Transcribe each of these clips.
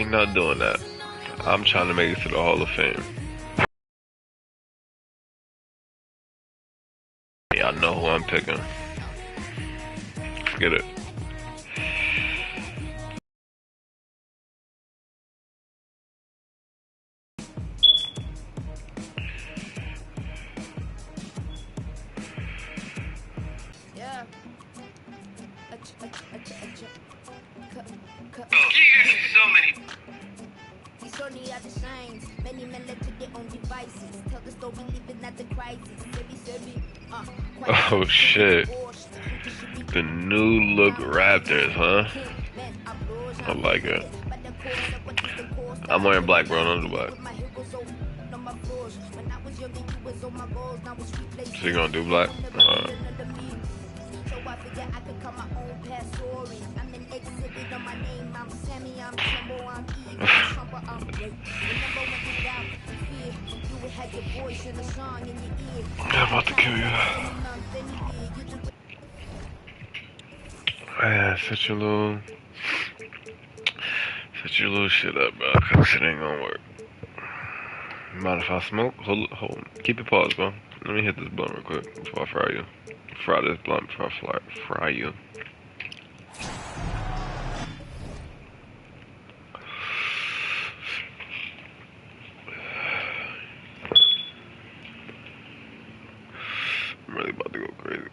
We not doing that. I'm trying to make it to the Hall of Fame. Y'all know who I'm picking. Get it. Yeah. So many. It's only are the signs. Many men led to their own devices. Tell the story, living at the crisis. Oh shit. The new look Raptors, huh? I like it. I'm wearing black, bro. Don't do black. So you gonna do black? I'm about to kill you. Man, set your little shit up, bro. Cause shit ain't gonna work. Mind if I smoke? Hold. Keep it paused, bro. Let me hit this blunt real quick before I fry you. Fry this blunt before I fry you. I'm really about to go crazy.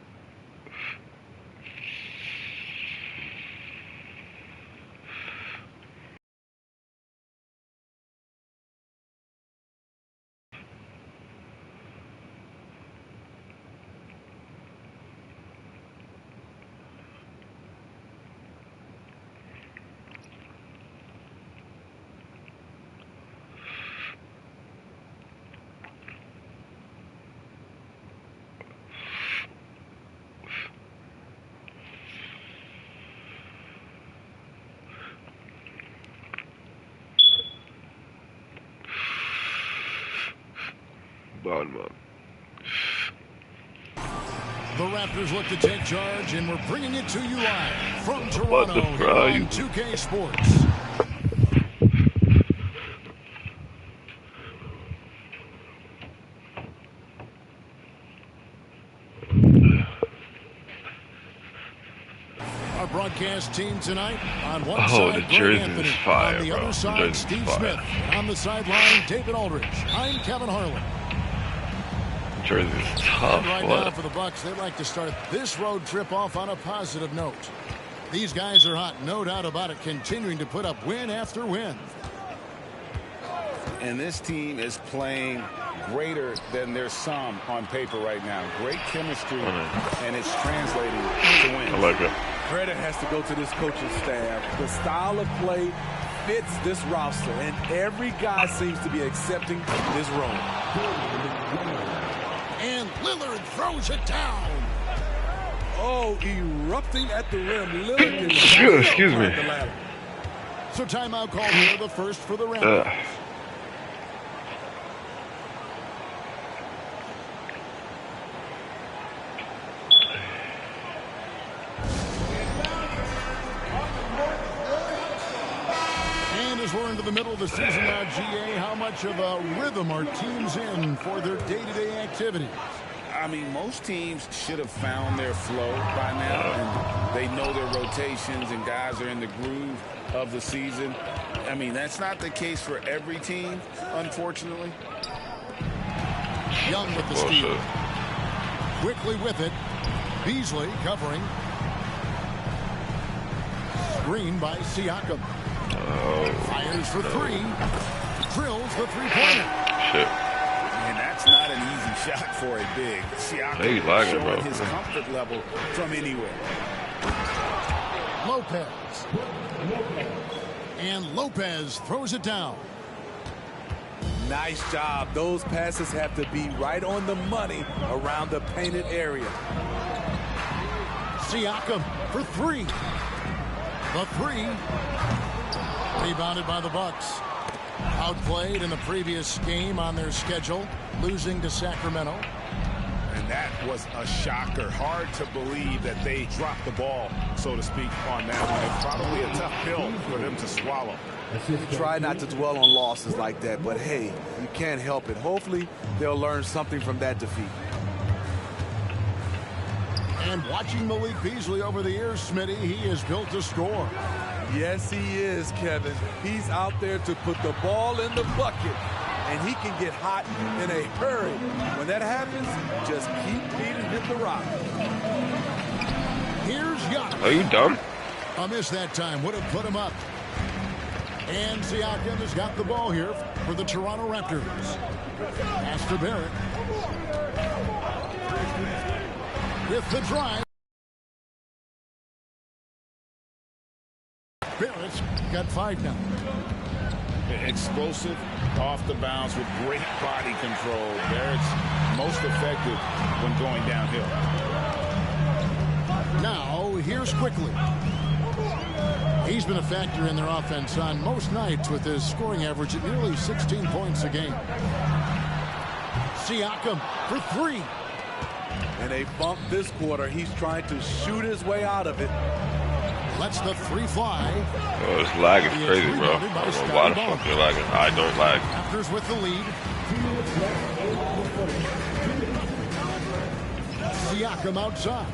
Bottom up. The Raptors look to take charge, and we're bringing it to you live from Toronto here on 2K Sports. Our broadcast team tonight on one side, the jersey Anthony, is fire, on the bro. other side, Steve Smith. On the sideline, David Aldridge. I'm Kevin Harlan. Jersey's tough. Right now for the Bucks, they'd like to start this road trip off on a positive note. These guys are hot, no doubt about it, continuing to put up win after win. And this team is playing greater than their sum on paper right now. Great chemistry, and it's translating to win. I like it. Credit has to go to this coaching staff. The style of play fits this roster, and every guy seems to be accepting this role. And Lillard throws it down. Oh, erupting at the rim. Lillard Excuse me. So timeout called here, the first for the Raptors. And as we're into the middle of the season now, GA, how much of a rhythm are teams in for their day-to-day activities? I mean, most teams should have found their flow by now, and they know their rotations, and guys are in the groove of the season. I mean, that's not the case for every team, unfortunately. Young with the steal. Quickly with it. Beasley covering. Screen by Siakam. Fires for three. Drills the three-pointer. Shit. And that's not an easy shot for a big. Siakam showing his comfort level from anywhere. Lopez. And Lopez throws it down. Nice job. Those passes have to be right on the money around the painted area. Siakam for three. The three. Rebounded by the Bucks. Outplayed in the previous game on their schedule, losing to Sacramento. And mean, that was a shocker. Hard to believe that they dropped the ball, so to speak, on that one. It's probably a tough pill for them to swallow. Try not to dwell on losses like that, but hey, you can't help it. Hopefully, they'll learn something from that defeat. And watching Malik Beasley over the years, Smitty, he is built to score. Yes, he is, Kevin. He's out there to put the ball in the bucket, and he can get hot in a hurry. When that happens, just keep beating him the rock. Here's Giannis. Are you dumb? A miss that time would have put him up. And Siakam has got the ball here for the Toronto Raptors. Pass to Barrett. With the drive. Barrett's got 5 now. Explosive off the bounce with great body control. Barrett's most effective when going downhill. Now, here's Quickly. He's been a factor in their offense on most nights with his scoring average at nearly 16 points a game. Siakam for 3. And a bump this quarter. He's trying to shoot his way out of it. Lets the 3 fly. Oh, this lag is crazy, bro. I don't know why the fuck you're lagging. I don't lag. Raptors with the lead. Siakam outside.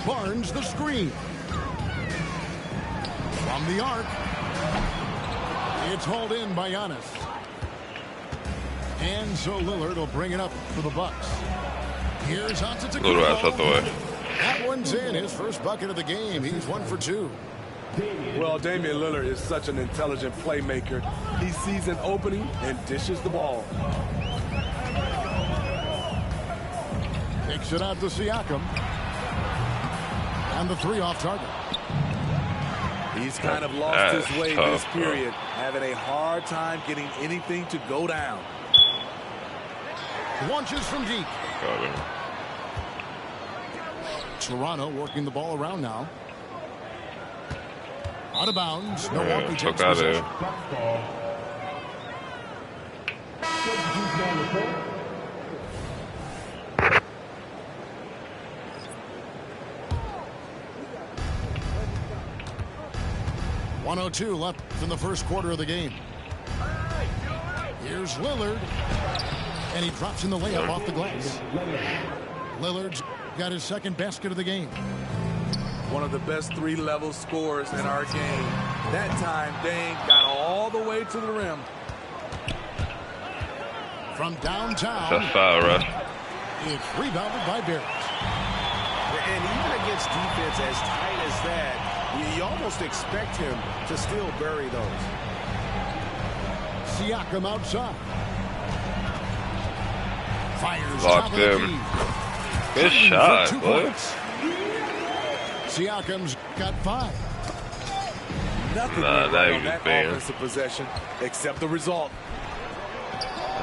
Barnes the screen. From the arc. It's hauled in by Giannis. And so Lillard will bring it up for the Bucks. Here's Antetokounmpo. Little ass out the way. That one's in. His first bucket of the game. He's 1 for 2. Well, Damian Lillard is such an intelligent playmaker. He sees an opening and dishes the ball. Takes it out to Siakam. And the 3 off target. He's kind of lost his way this period, having a hard time getting anything to go down. Launches from deep. Toronto working the ball around now. Out of bounds. Milwaukee takes possession. 1:02 left in the first quarter of the game. Here's Lillard. And he drops in the layup off the glass. Lillard's got his second basket of the game. One of the best 3-level scorers in our game. That time, Dame got all the way to the rim. From downtown. That's foul, Russ. It's rebounded by Barrett. And even against defense as tight as that, you almost expect him to still bury those. Siakam outside. Fires Locked him. Good shot, boy. Siakam's got 5. Nothing Nah, now you on just that banned. offensive possession except the result.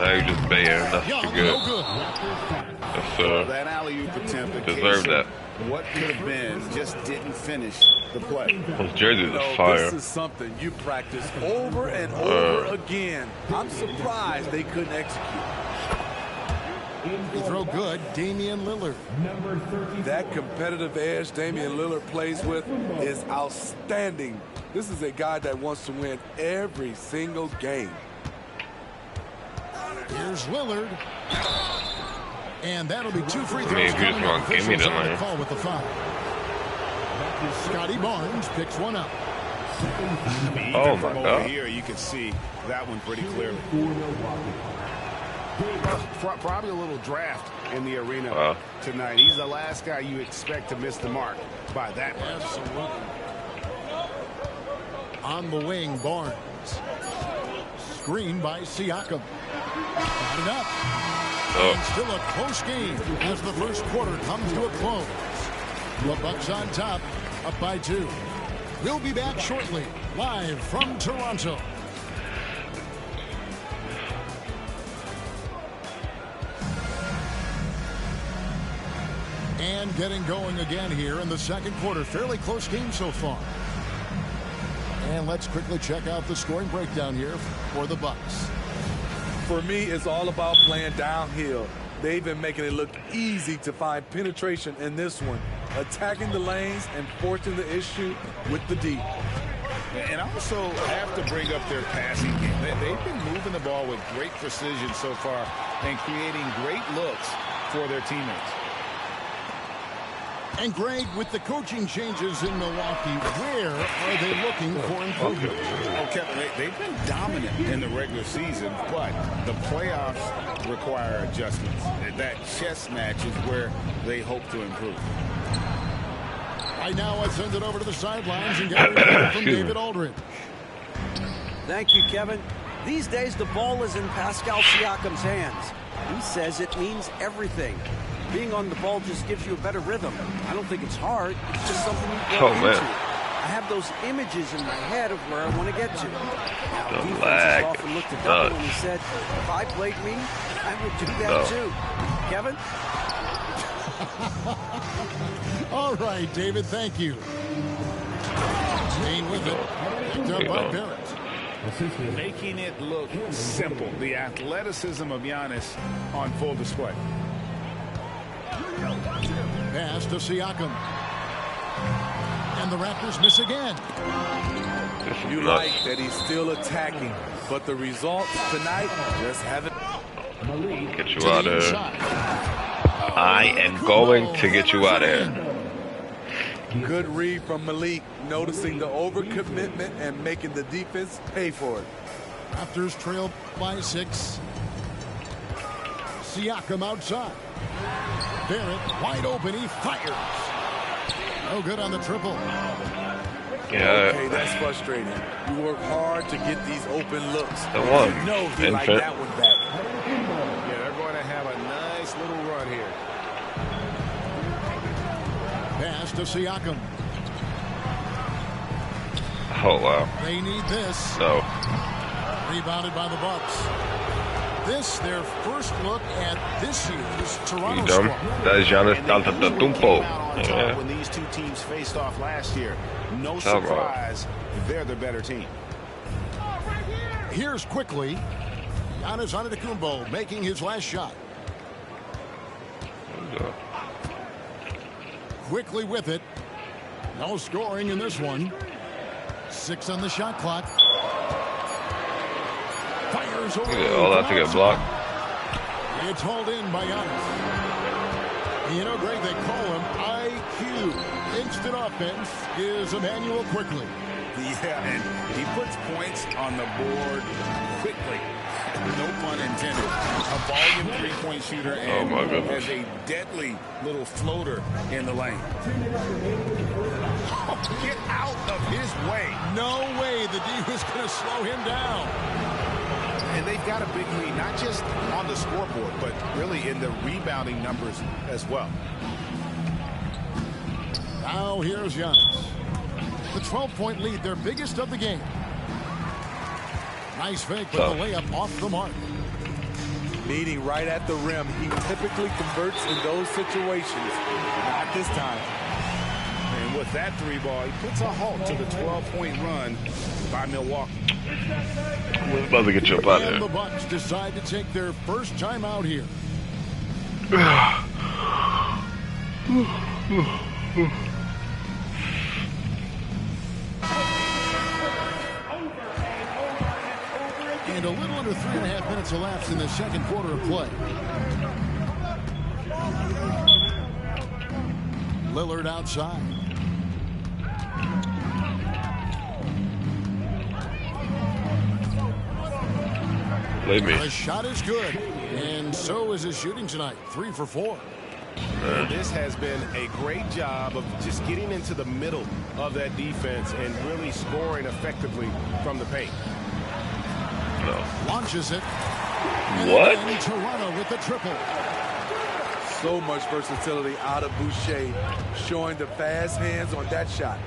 Now you just banned. That's Young, too good. no good. Yes, sir. That alley-oop attempt Deserved that. what could have been just didn't finish the play. Those jerseys No, are fire. this is something you practice over and over again. I'm surprised they couldn't execute. He throw good. Damian Lillard. That competitive edge Damian Lillard plays with is outstanding. This is a guy that wants to win every single game. Here's Lillard. And that'll be 2 free throws. I mean, if you just coming want up. to give me the Officials on lane. call with the foul. Scotty Barnes picks one up. Even Oh, from my over God. here, you can see that one pretty clearly. Probably a little draft in the arena tonight. He's the last guy you expect to miss the mark by that much. Absolutely. On the wing, Barnes. Screen by Siakam. Got it up. And still a close game as the first quarter comes to a close. The Bucks on top, up by 2. We'll be back shortly, live from Toronto. And getting going again here in the second quarter. Fairly close game so far. And let's quickly check out the scoring breakdown here for the Bucks. For me, it's all about playing downhill. They've been making it look easy to find penetration in this one, attacking the lanes and forcing the issue with the D. And also have to bring up their passing game. They've been moving the ball with great precision so far and creating great looks for their teammates. And Greg, with the coaching changes in Milwaukee, where are they looking for improvement? Oh, Kevin, they've been dominant in the regular season, but the playoffs require adjustments. That chess match is where they hope to improve. Right now, I send it over to the sidelines and get a report from David Aldridge. Thank you, Kevin. These days, the ball is in Pascal Siakam's hands. He says it means everything. Being on the ball just gives you a better rhythm. I don't think it's hard. It's just something you grow into. I have those images in my head of where I want to get to. Now, defenses often look to double, and he said, if I played me, I would do that too. Kevin? All right, David, thank you. Staying with it. Picked up by Barrett. Making it look simple. The athleticism of Giannis on full display. Pass to Siakam. And the Raptors miss again. You like that he's still attacking, but the results tonight just haven't. Get you out of here. I am going to get you out of here. Good read from Malik, noticing the overcommitment and making the defense pay for it. Raptors trail by 6. Siakam outside. Barrett wide open. He fires. No good on the triple. Yeah. Okay, that's frustrating. You work hard to get these open looks. The one. You know he liked that one back. Yeah, they're going to have a nice little run here. Pass to Siakam. Oh, wow. They need this. No. Rebounded by the Bucks. This, their first look at this year's Toronto You dumb. squad. That is Giannis Antetokounmpo. Yeah. When these two teams faced off last year, no surprise, they're the better team. Here's quickly Giannis Antetokounmpo making his last shot. Quickly with it. No scoring in this one. 6 on the shot clock. Fires over. All that to get blocked. It's hauled in by Giannis. You know, Greg, they call him IQ. Instant offense is Emmanuel Quickly. Yeah, and he puts points on the board quickly. No pun intended. A volume three-point shooter and has a deadly little floater in the lane. Oh, get out of his way. No way the D was going to slow him down. And they've got a big lead, not just on the scoreboard, but really in the rebounding numbers as well. Now here's Giannis. The 12-point lead, their biggest of the game. Nice fake, but the layup off the mark. Meeting right at the rim. He typically converts in those situations. Not this time. And with that three ball, he puts a halt to the 12-point run by Milwaukee. We're about to get you up out of And here. the Bucks decide to take their first time out here. And a little under 3.5 minutes elapsed in the second quarter of play. Lillard outside. Leave me. The shot is good, and so is his shooting tonight. 3 for 4. This has been a great job of just getting into the middle of that defense and really scoring effectively from the paint. No. Launches it. And What? again, Toronto with the triple. So much versatility out of Boucher, showing the fast hands on that shot.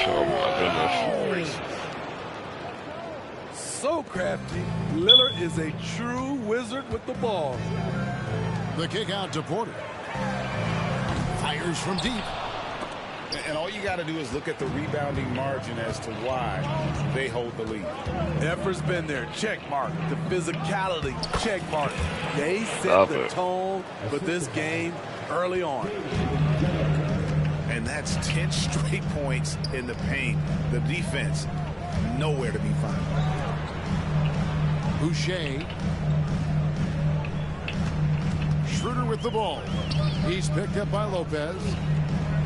Oh, my goodness. So crafty. Lillard is a true wizard with the ball. The kick out to Porter. Fires from deep. And all you got to do is look at the rebounding margin as to why they hold the lead. Effort's been there. Check mark. The physicality. Check mark. They set the tone for this game early on. And that's 10 straight points in the paint. The defense, nowhere to be found. Boucher. Schroeder with the ball. He's picked up by Lopez.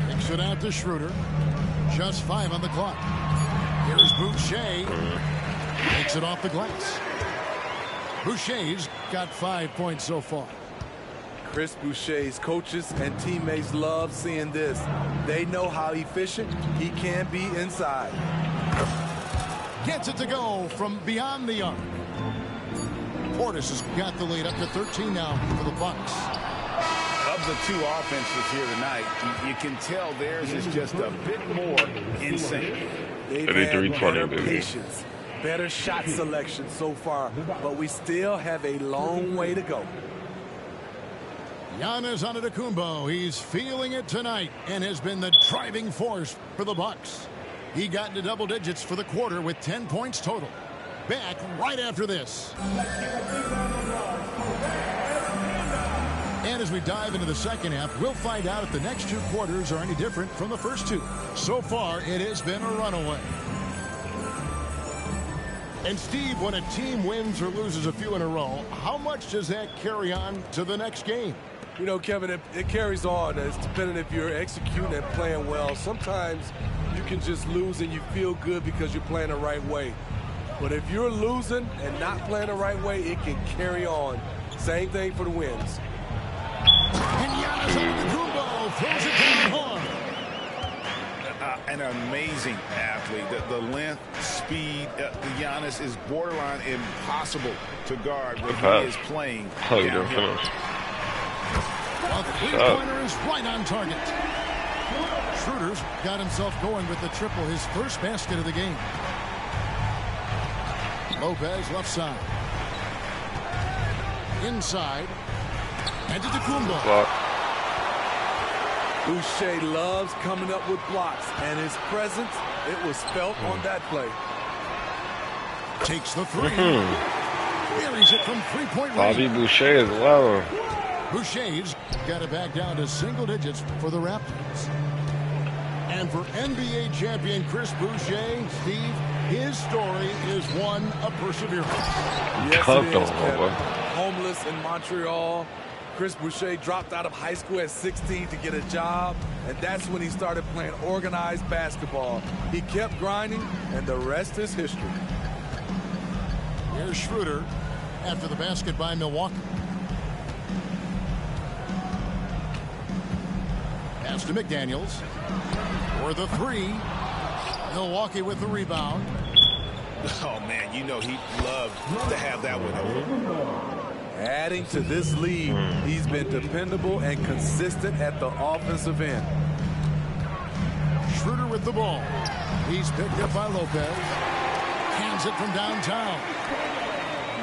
Kicks it out to Schroeder. Just 5 on the clock. Here's Boucher. Takes it off the glass. Boucher's got 5 points so far. Chris Boucher's coaches and teammates love seeing this. They know how efficient he can be inside. Gets it to go from beyond the arc. Portis has got the lead up to 13 now for the Bucks. Of the two offenses here tonight, you can tell theirs is just a bit more insane. They've had better patience, better shot selection so far, but we still have a long way to go. Giannis Antetokounmpo, he's feeling it tonight and has been the driving force for the Bucks. He got into double digits for the quarter with 10 points total. Back right after this. And as we dive into the second half, we'll find out if the next 2 quarters are any different from the first 2. So far, it has been a runaway. And Steve, when a team wins or loses a few in a row, how much does that carry on to the next game? You know, Kevin, it carries on. It's depending if you're executing and playing well. Sometimes you can just lose and you feel good because you're playing the right way. But if you're losing and not playing the right way, it can carry on. Same thing for the wins. And Giannis Antetokounmpo throws it down hard. An amazing athlete. The length, speed, Giannis is borderline impossible to guard when he is playing downhill. Well, the three-pointer is right on target. Schroeder's got himself going with the triple, his first basket of the game. Lopez left side. Inside. Antetokounmpo. Boucher loves coming up with blocks, and his presence, it was felt on that play. Takes the three. Carries it from three-point range. Bobby Boucher is low. Boucher's got it back down to single digits for the Raptors. And for NBA champion Chris Boucher, Steve, his story is one of perseverance. Yes, it is, Kevin. Homeless in Montreal. Chris Boucher dropped out of high school at 16 to get a job, and that's when he started playing organized basketball. He kept grinding, and the rest is history. Here's Schroeder after the basket by Milwaukee. Pass to McDaniels for the three. Milwaukee with the rebound. Oh, man, you know he'd love to have that one over. Adding to this lead, he's been dependable and consistent at the offensive end. Schroeder with the ball. He's picked up by Lopez. Hands it from downtown.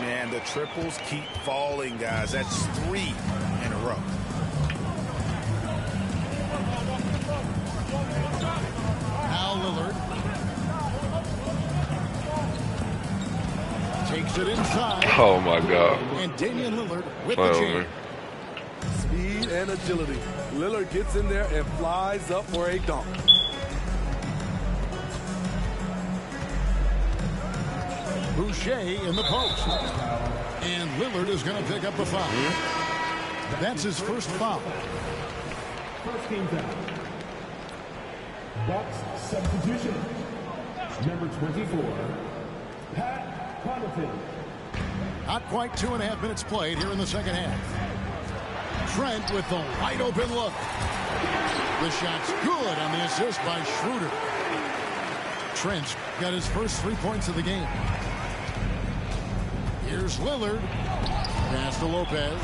Man, the triples keep falling, guys. That's 3 in a row. Al Lillard. Takes it inside. Oh, my God. And Damian Lillard with the jam. Speed and agility. Lillard gets in there and flies up for a dunk. Boucher in the post. And Lillard is going to pick up the foul. That's his first foul. First team foul. Bucks substitution. Number 24, Pat Connaughton. Not quite 2.5 minutes played here in the second half. Trent with the wide open look. The shot's good on the assist by Schroeder. Trent's got his first 3 points of the game. Here's Lillard. Pass to Lopez.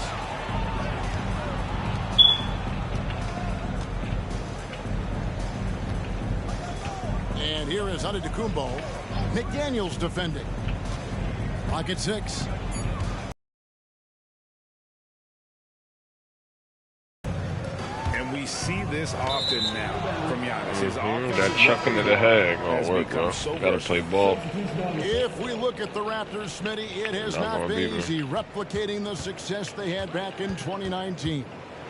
And here is Antetokounmpo. McDaniels defending. Clock at 6. And we see this often now from Giannis. His that chucking to the head ain't gonna work, bro. Gotta play ball. If we look at the Raptors, Smitty, it has not been easy replicating the success they had back in 2019.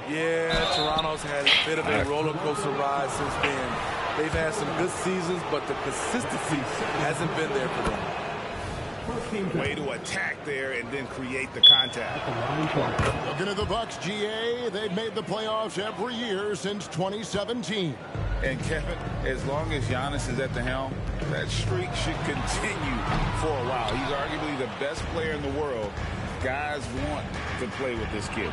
Yeah, Toronto's had a bit of a roller coaster ride since then. They've had some good seasons, but the consistency hasn't been there for them. Way to attack there and then create the contact. Looking at the Bucks, GA, they've made the playoffs every year since 2017. And Kevin, as long as Giannis is at the helm, that streak should continue for a while. He's arguably the best player in the world. Guys want to play with this kid.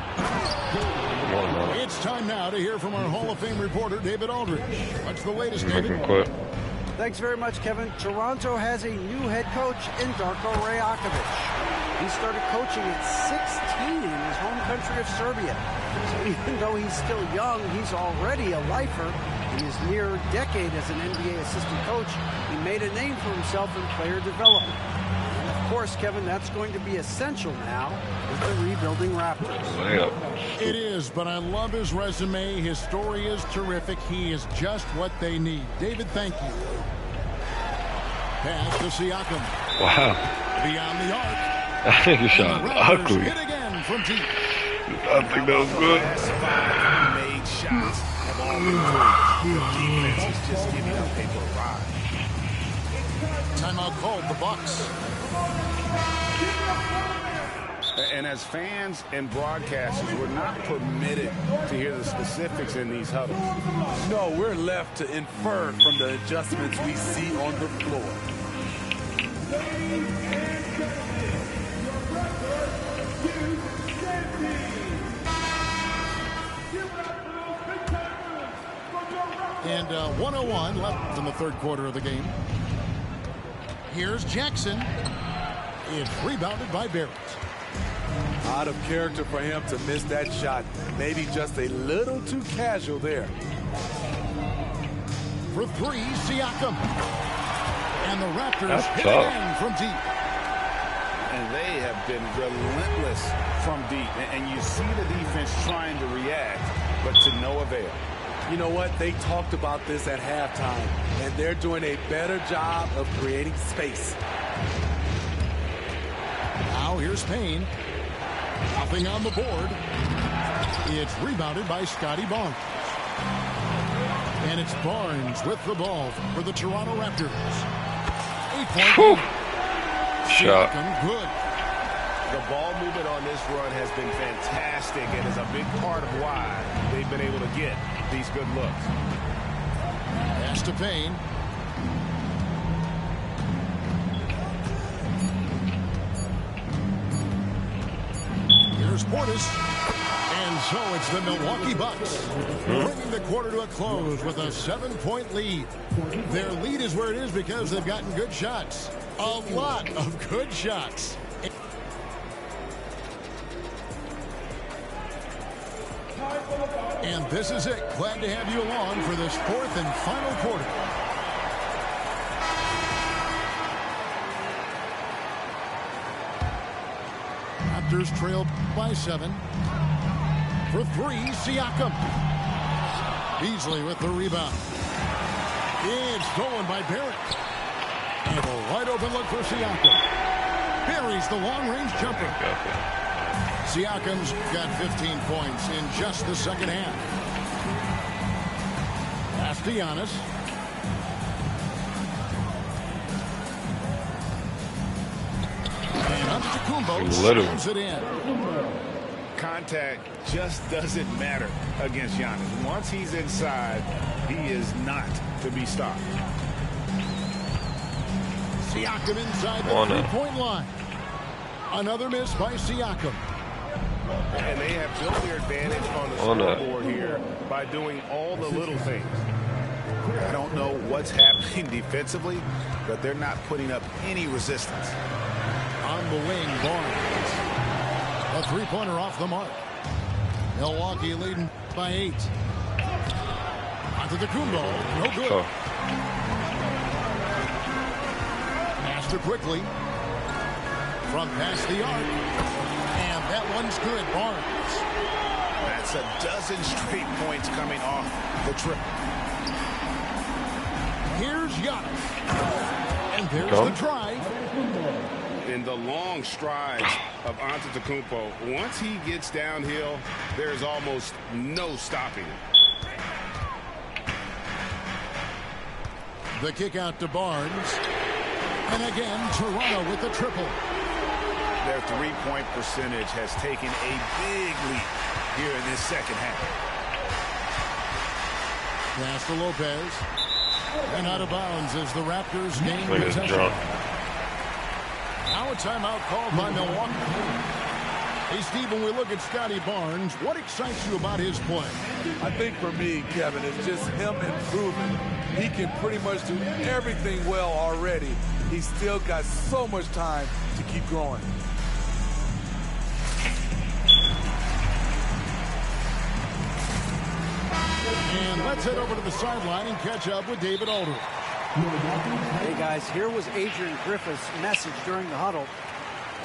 It's time now to hear from our Hall of Fame reporter, David Aldridge. What's the latest, David? Thanks very much, Kevin. Toronto has a new head coach in Darko Rajakovic. He started coaching at 16 in his home country of Serbia. So even though he's still young, he's already a lifer. In his near decade as an NBA assistant coach, he made a name for himself in player development. And of course, Kevin, that's going to be essential now with the rebuilding Raptors. It is, but I love his resume. His story is terrific. He is just what they need. David, thank you. Pass to Siakam. Wow. Beyond the arc. I think you shot ugly. Hit again from deep. I think that was good. Made shots have all been good. The defense is just giving up a barrage. Timeout called the Bucks. And as fans and broadcasters, we're not permitted to hear the specifics in these huddles. No, we're left to infer from the adjustments we see on the floor. And 1:01 left in the third quarter of the game. Here's Jackson. It's rebounded by Barrett. Out of character for him to miss that shot. Maybe just a little too casual there. For three, Siakam. And the Raptors hit tough. again from deep. And they have been relentless from deep. And you see the defense trying to react, but to no avail. You know what? They talked about this at halftime, and they're doing a better job of creating space. Now here's Payne. Nothing on the board. It's rebounded by Scotty Barnes. And it's Barnes with the ball for the Toronto Raptors. 8-point lead. Shot. Good. The ball movement on this run has been fantastic and is a big part of why they've been able to get these good looks. Pass to Payne. Here's Portis. And so it's the Milwaukee Bucks bringing the quarter to a close with a 7-point lead. Their lead is where it is because they've gotten good shots. A lot of good shots. And this is it. Glad to have you along for this fourth and final quarter. Raptors trail by 7. For three, Siakam. Beasley with the rebound. It's stolen by Barrett. And a wide open look for Siakam. Buries the long-range jumper. Siakam's got 15 points in just the second half. Pass to Giannis. And Antetokounmpo slams it in. Contact just doesn't matter against Giannis. Once he's inside, he is not to be stopped. Siakam inside the three-point line. Another miss by Siakam. And they have built their advantage on the scoreboard here by doing all the little things. I don't know what's happening defensively, but they're not putting up any resistance. On the wing, Barnes. A three-pointer off the mark. Milwaukee leading by 8. Antetokounmpo, no good. Pass to quickly. from past the arc. And that one's good. Barnes. That's a dozen straight points coming off the trip. Here's Giannis. And there's the try. In the long strides of Antetokounmpo, once he gets downhill, there's almost no stopping him. The kick out to Barnes. And again, Toronto with the triple. Their three-point percentage has taken a big leap here in this second half. Pass to Lopez. And out of bounds as the Raptors gain possession. Now a timeout called by Milwaukee. Hey, Steve, when we look at Scotty Barnes, what excites you about his play? I think for me, Kevin, it's just him improving. He can pretty much do everything well already. He's still got so much time to keep growing. And let's head over to the sideline and catch up with David Aldridge. Hey, guys, here was Adrian Griffith's message during the huddle.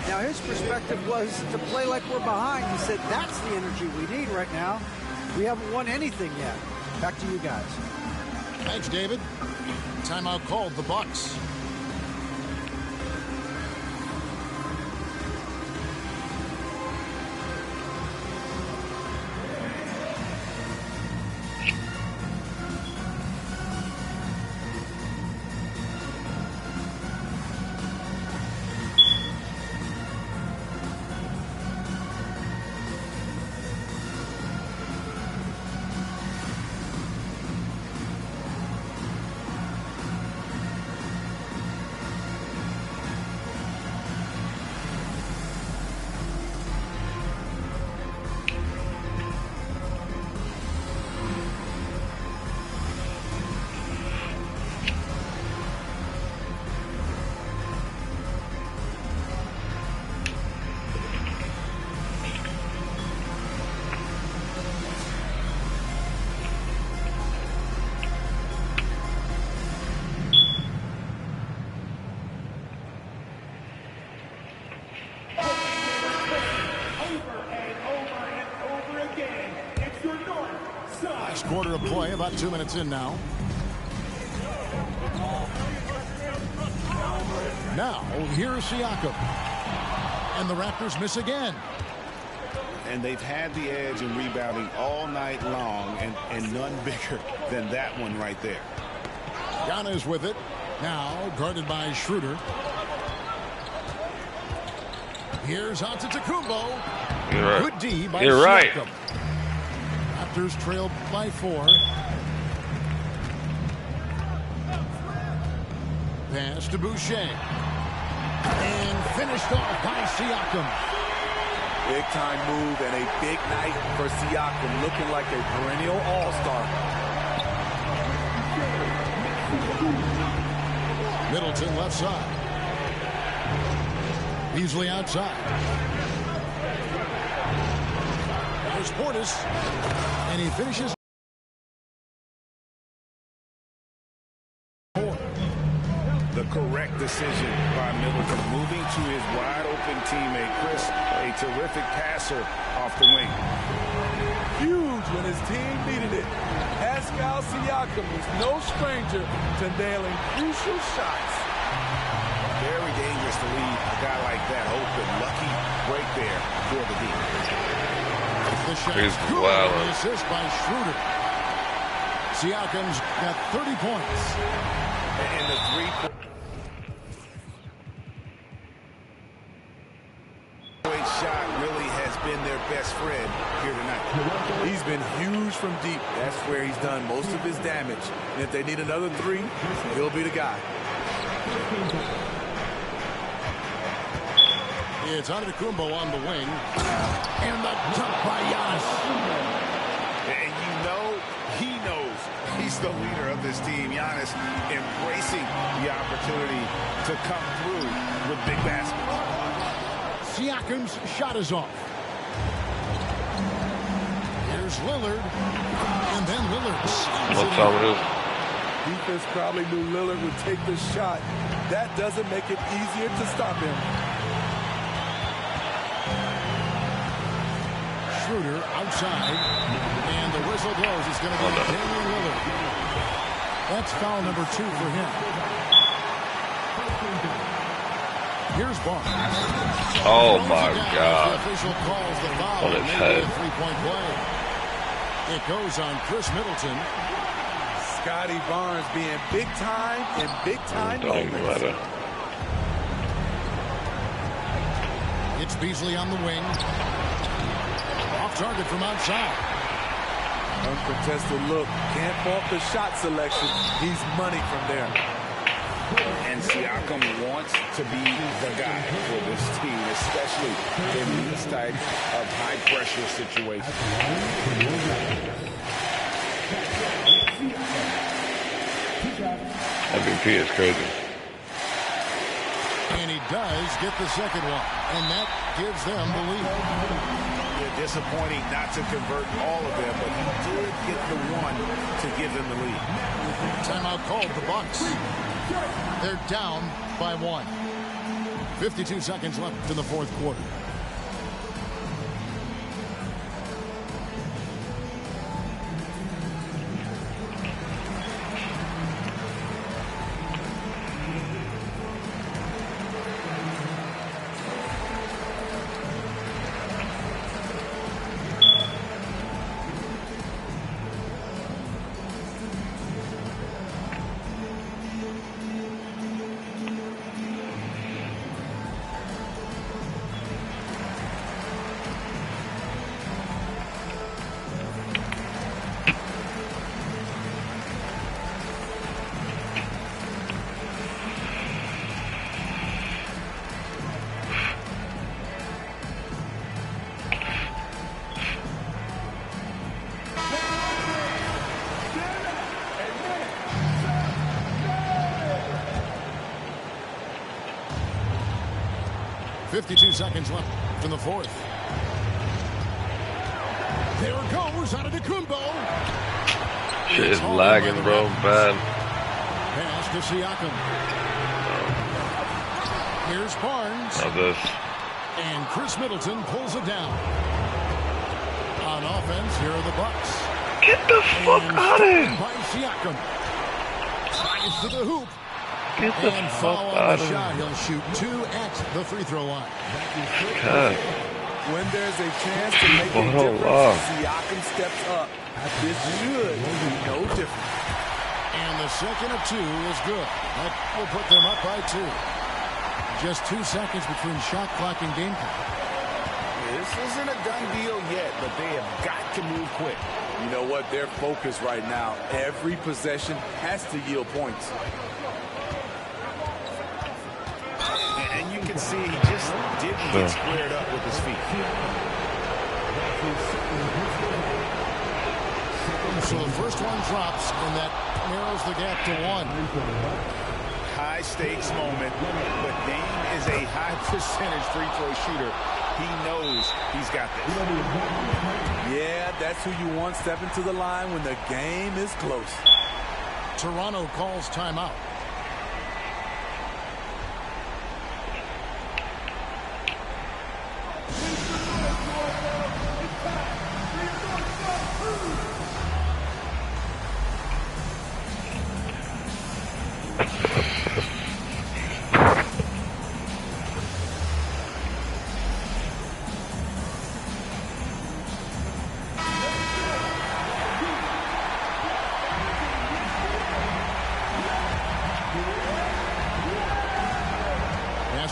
Now, his perspective was to play like we're behind. He said, that's the energy we need right now. We haven't won anything yet. Back to you guys. Thanks, David. Timeout called the Bucks. Quarter of play, about 2 minutes in now. Now, here's Siakam. And the Raptors miss again. And they've had the edge in rebounding all night long, and none bigger than that one right there. Giannis with it. Now, guarded by Schroeder. Here's Antetokounmpo. You're right. Good D by You're right. Siakam. Raptors trailed by 4. Pass to Boucher. And finished off by Siakam. Big time move and a big night for Siakam, looking like a perennial all-star. Middleton left side. Beasley outside. There's Portis. And he finishes. The correct decision by Middleton, moving to his wide-open teammate, Chris, a terrific passer off the wing. Huge when his team needed it. Pascal Siakam is no stranger to nailing crucial shots. Very dangerous to leave a guy like that open. Lucky break there for the defense. The shot's good. The assist by Schroeder. Siakam's got 30 points. And the three-point shot really has been their best friend here tonight. He's been huge from deep. That's where he's done most of his damage. And if they need another 3, he'll be the guy. It's Antetokounmpo on the wing. And the dunk by Giannis. And you know, he knows he's the leader of this team. Giannis embracing the opportunity to come through with big baskets. Siakam's shot is off. Here's Lillard. And then Lillard slams What time it is? Defense probably knew Lillard would take this shot. That doesn't make it easier to stop him. Schroeder outside. And the whistle blows. It's going to be Damian Lillard. That's foul number 2 for him. Here's Barnes. Oh my God. The official calls the foul. On his head. Three-point play. It goes on Chris Middleton. Scotty Barnes being big time in big time Don't even moments. matter. It's Beasley on the wing. Off target from outside. Uncontested look. Can't fault the shot selection. He's money from there. And Siakam wants to be the guy for this team, especially in these types of high-pressure situations. MVP is crazy. And he does get the second one. And that gives them the lead. Yeah, disappointing not to convert all of them, but he did get the one to give them the lead. Timeout called the Bucks. They're down by 1. 52 seconds left in the fourth quarter. .52 seconds left in the fourth. There it goes out of the Kumbo. Shit is lagging, bro. Bad. Pass to Siakam. Here's Barnes. How's this? And Chris Middleton pulls it down. On offense, here are the Bucks. Get the fuck out of here. By Siakam. Drives to the hoop. Get the And fuck foul on out the of shot. here. He'll shoot 2 at the free throw line. God. When there's a chance to make a Hold difference, on. Siakam steps up. This should be no different. And the second of 2 is good. That will put them up by 2. Just 2 seconds between shot clock and game clock. This isn't a done deal yet, but they have got to move quick. You know what? They're focused right now. Every possession has to yield points. And you can see he just didn't get squared up with his feet. So the first one drops, and that narrows the gap to 1. High stakes moment, but Dame is a high percentage free throw shooter. He knows he's got this. Yeah, that's who you want stepping to the line when the game is close. Toronto calls timeout.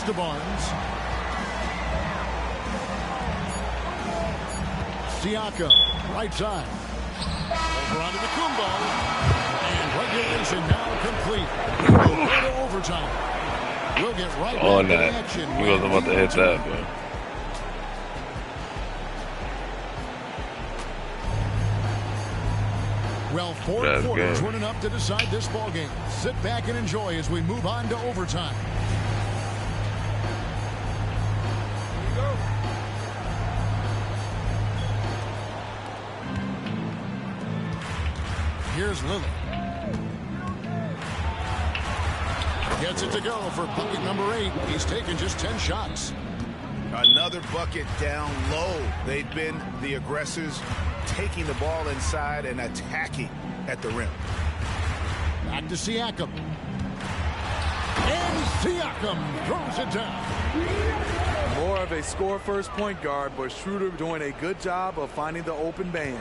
To Barnes. Siakam, right side. Over onto the Kumbo. And regulation now complete. We'll go to overtime. We'll get right On back that. to action. We wasn't about to hit that, man. Well, 4 quarters weren't enough to decide this ball game. Sit back and enjoy as we move on to overtime. Here's Lillard. Gets it to go for bucket number 8. He's taken just 10 shots. Another bucket down low. They've been the aggressors, taking the ball inside and attacking at the rim. Back to Siakam. And Siakam throws it down. More of a score-first point guard, but Schroeder doing a good job of finding the open man.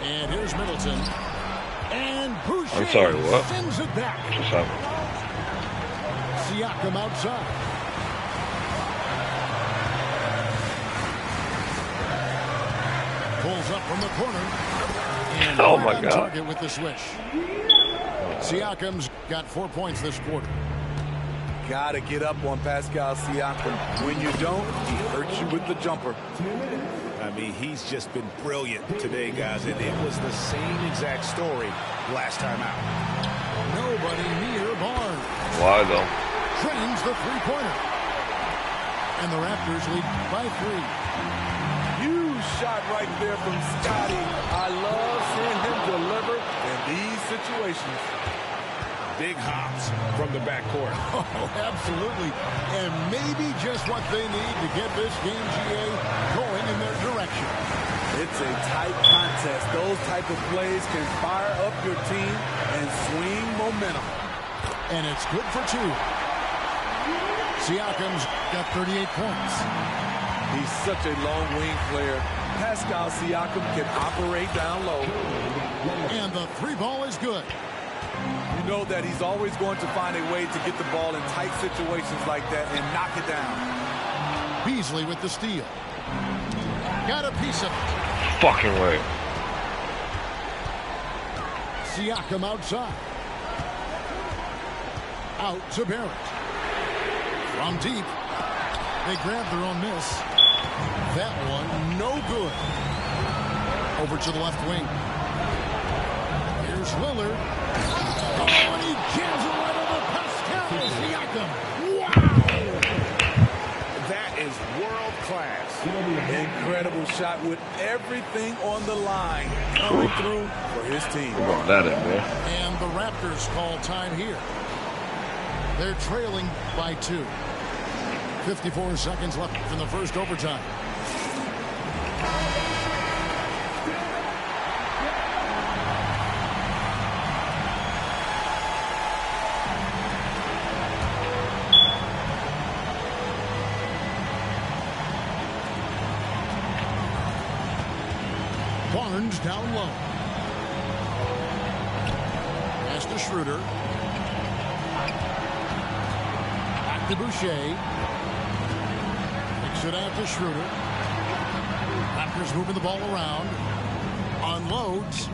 And here's Middleton. And Boucher I'm sorry, what? sends it back. What's happening? Siakam outside. Pulls up from the corner. And Oh my on God. target with the swish. Siakam's got 4 points this quarter. Gotta get up on Pascal Siakam. When you don't, he hurts you with the jumper. I mean, he's just been brilliant today, guys. And it was the same exact story last time out. Nobody near Barnes. Why though? Trains the three-pointer. And the Raptors lead by 3. Huge shot right there from Scotty. I love seeing him deliver in these situations. Big hops from the backcourt. Oh, absolutely. And maybe just what they need to get this game, GA, going in their direction. It's a tight contest. Those type of plays can fire up your team and swing momentum. And it's good for 2. Siakam's got 38 points. He's such a long wing player. Pascal Siakam can operate down low. And the 3-ball is good. You know that he's always going to find a way to get the ball in tight situations like that and knock it down. Beasley with the steal. Got a piece of it. Fucking way. Siakam outside. Out to Barrett. From deep. They grab their own miss. That one, no good. Over to the left wing. Here's Lillard. Oh, and he jams it right over Pascal Siakam. Wow! That is world class. Incredible shot with everything on the line coming through for his team. Come on, that in, man. And the Raptors call time here. They're trailing by 2. 54 seconds left in the first overtime. Barnes down low. Pass to Schroeder. Back to Boucher. Kicks it out to Schroeder. Raptors moving the ball around. Unloads.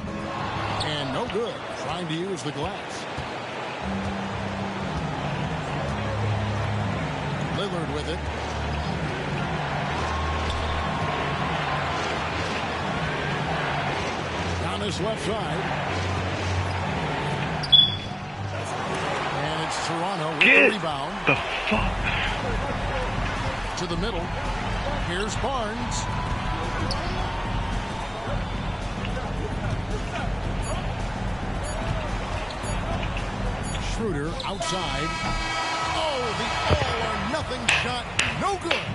And no good. Trying to use the glass. Lillard with it. His left side. And it's Toronto with the rebound. The fuck? To the middle. Here's Barnes. Schroeder outside. Oh, the all-or-nothing shot. No good.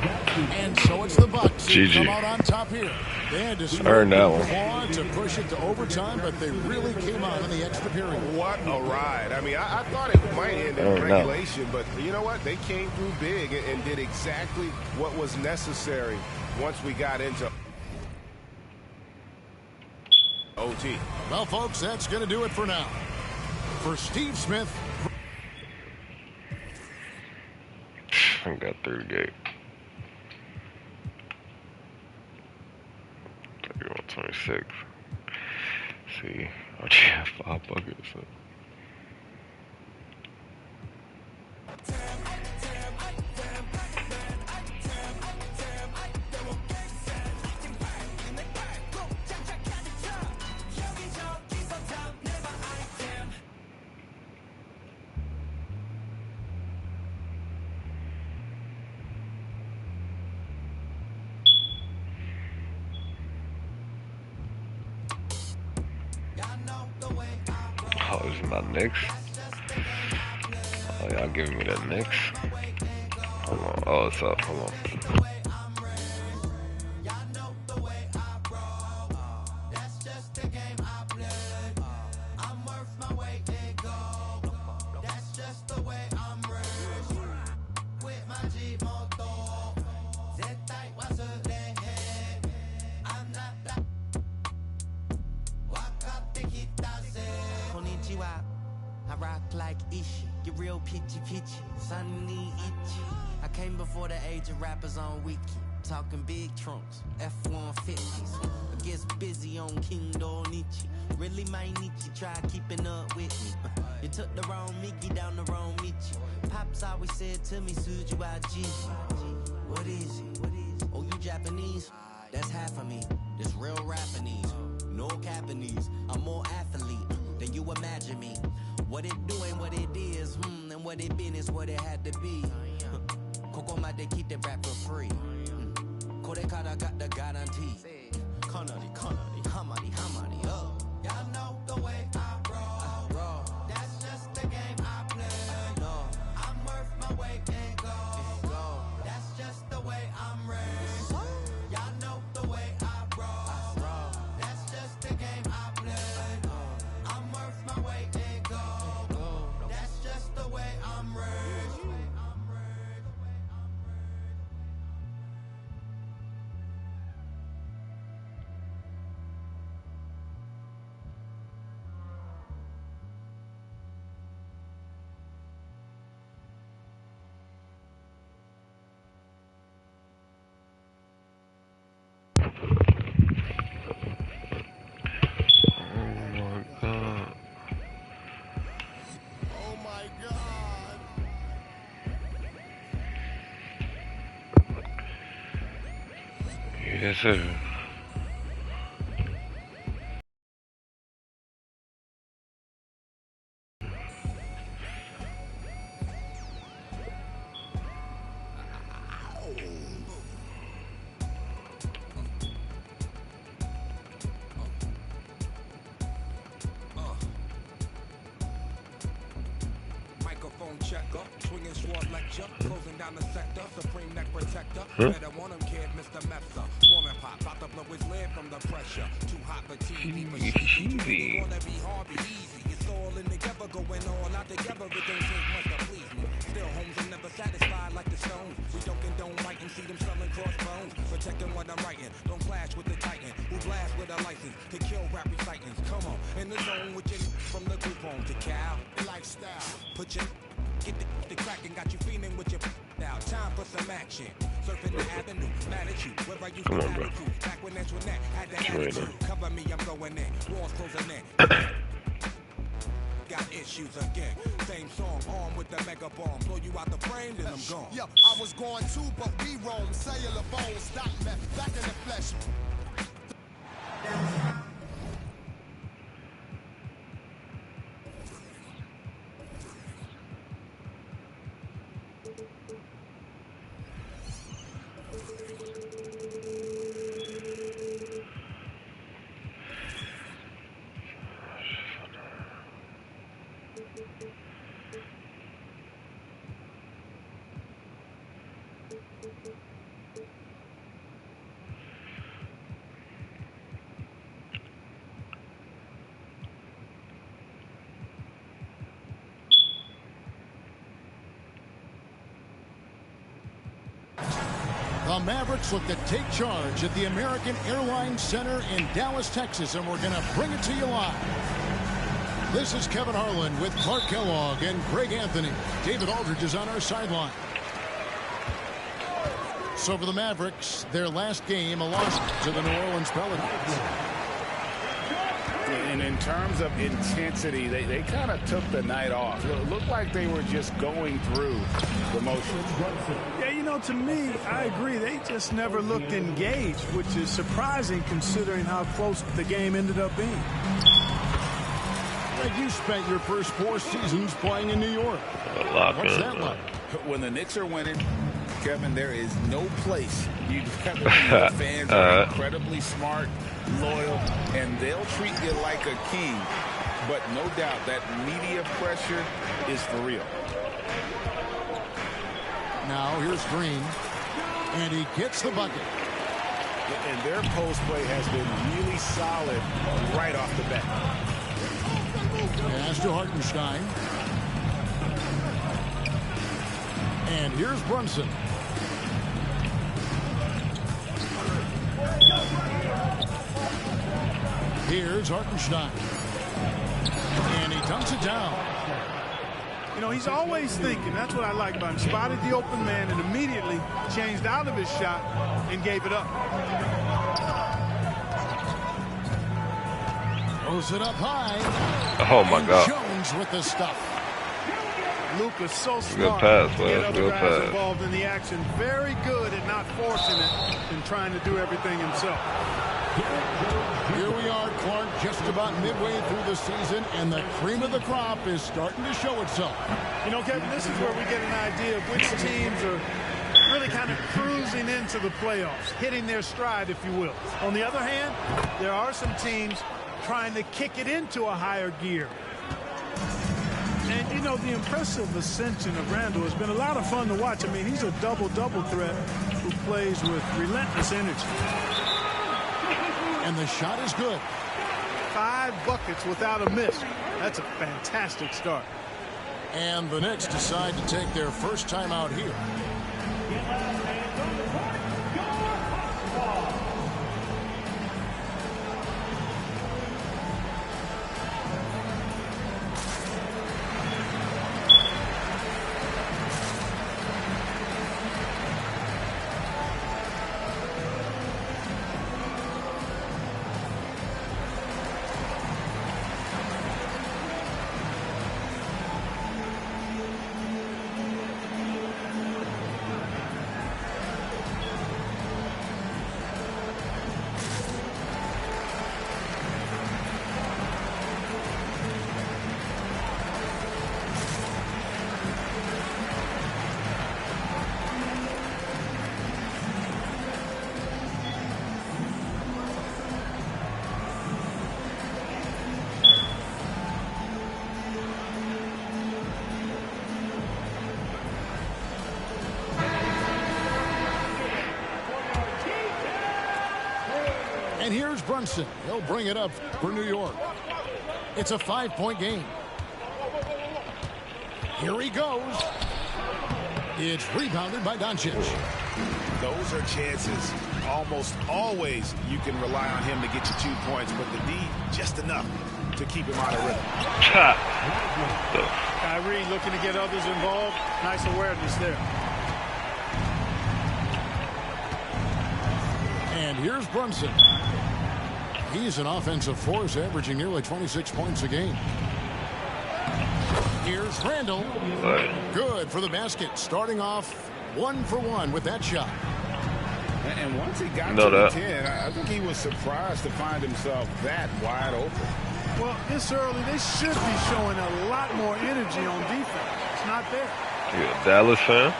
And so it's the Bucks who come out on top here. They had to earn that one to push it to overtime, but they really came out in the extra period. What a ride. I mean, I thought it might end in regulation, but you know what? They came through big and did exactly what was necessary once we got into OT. Well, folks, that's going to do it for now. For Steve Smith. I got through the gate. 26. See, I have 5 buckets. So. Oh, this is my next. Oh, y'all giving me that next? Hold on. Oh, it's up. Hold on. I rock like Ishi, get real pitchy pitchy, sunny itchy. I came before the age of rappers on Wiki, talking big trunks, F-150s. I guess busy on King Donichi. Really my Nietzsche, try keeping up with me. You took the wrong Mickey down the wrong Michi. Pops always said to me, Suju Aji. What is it? Oh, you Japanese? That's half of me. This real Japanese. No Japanese. I'm more athlete than you imagine me. What it do ain't what it is, and what it been is what it had to be. Koko they keep the rap for free. Korekara got the guarantee. Kanari, hamari, oh. Y'all know the way I roll. That's just the game I play. No, I'm worth my weight in gold. That's just the way I'm raised. Y'all know the way I roll. That's just the game I play. I'm worth my weight in gold. That's just the way I'm raised. Yes, sir. Microphone checker, swinging sword lecture, closing down the sector, supreme neck protector. Better want him, kid, Mr. Mepsa. Warming pop, about to blow his lid from the pressure. Too hot for TV, but she wanna be hard, be easy. It's all in together, going all out together. It don't take much to please me. Still, homes are never satisfied like the Stones. We don't condone writing, see them selling crossbones. Protecting what I'm writing, don't clash with the Titan. Who blast with a license to kill rap recitants. Come on, in the zone with your from the group home to Cal. Lifestyle, put your get the cracking, got you feeling with your now. Time for some action. Surfing the avenue, mad at you. Where I used to attitude. Back when Antoinette had that attitude. Cover me, I'm going in. Walls closing in. Got issues again. Same song, armed with the mega bomb. Blow you out the frame, then I'm gone. Yo, I was going too, but we roam. Cellular bones, stop meth, back in the flesh. The Mavericks look to take charge at the American Airlines Center in Dallas, Texas, and we're going to bring it to you live. This is Kevin Harlan with Clark Kellogg and Greg Anthony. David Aldridge is on our sideline. So for the Mavericks, their last game, a loss to the New Orleans Pelicans. And in terms of intensity, they kind of took the night off. It looked like they were just going through the motions. Yeah, you know, to me, I agree. They just never looked engaged, which is surprising considering how close the game ended up being. Like you spent your first 4 seasons playing in New York. What's that like? When the Knicks are winning, Kevin, there is no place you'd rather be. The fans are incredibly smart, loyal, and they'll treat you like a king. But no doubt that media pressure is for real. Now here's Green. And he gets the bucket. And their post play has been really solid right off the bat. Pass to Hartenstein. And here's Brunson. Here's Hartenstein. And he dumps it down. You know, he's always thinking. That's what I like about him. Spotted the open man and immediately changed out of his shot and gave it up. Throws it up high. Oh, my God. Jones with the stuff. Luka's so smart. Good pass, to get other good guys pass. involved in the action. Very good at not forcing it and trying to do everything himself. Here we are, Clark, just about midway through the season, and the cream of the crop is starting to show itself. You know, Kevin, this is where we get an idea of which teams are really kind of cruising into the playoffs, hitting their stride, if you will. On the other hand, there are some teams trying to kick it into a higher gear. And, you know, the impressive ascension of Randall has been a lot of fun to watch. I mean, he's a double-double threat who plays with relentless energy. And the shot is good. 5 buckets without a miss. That's a fantastic start. And the Knicks decide to take their first time out here. And here's Brunson. He'll bring it up for New York. It's a 5-point game. Here he goes. It's rebounded by Doncic. Those are chances. Almost always you can rely on him to get you 2 points, but the D just enough to keep him out of rhythm. Kyrie looking to get others involved. Nice awareness there. And here's Brunson. He's an offensive force, averaging nearly 26 points a game. Here's Randall. Good for the basket. Starting off 1 for 1 with that shot. And once he got to the 10, I think he was surprised to find himself that wide open. Well, this early, they should be showing a lot more energy on defense. It's not there. You a Dallas fan?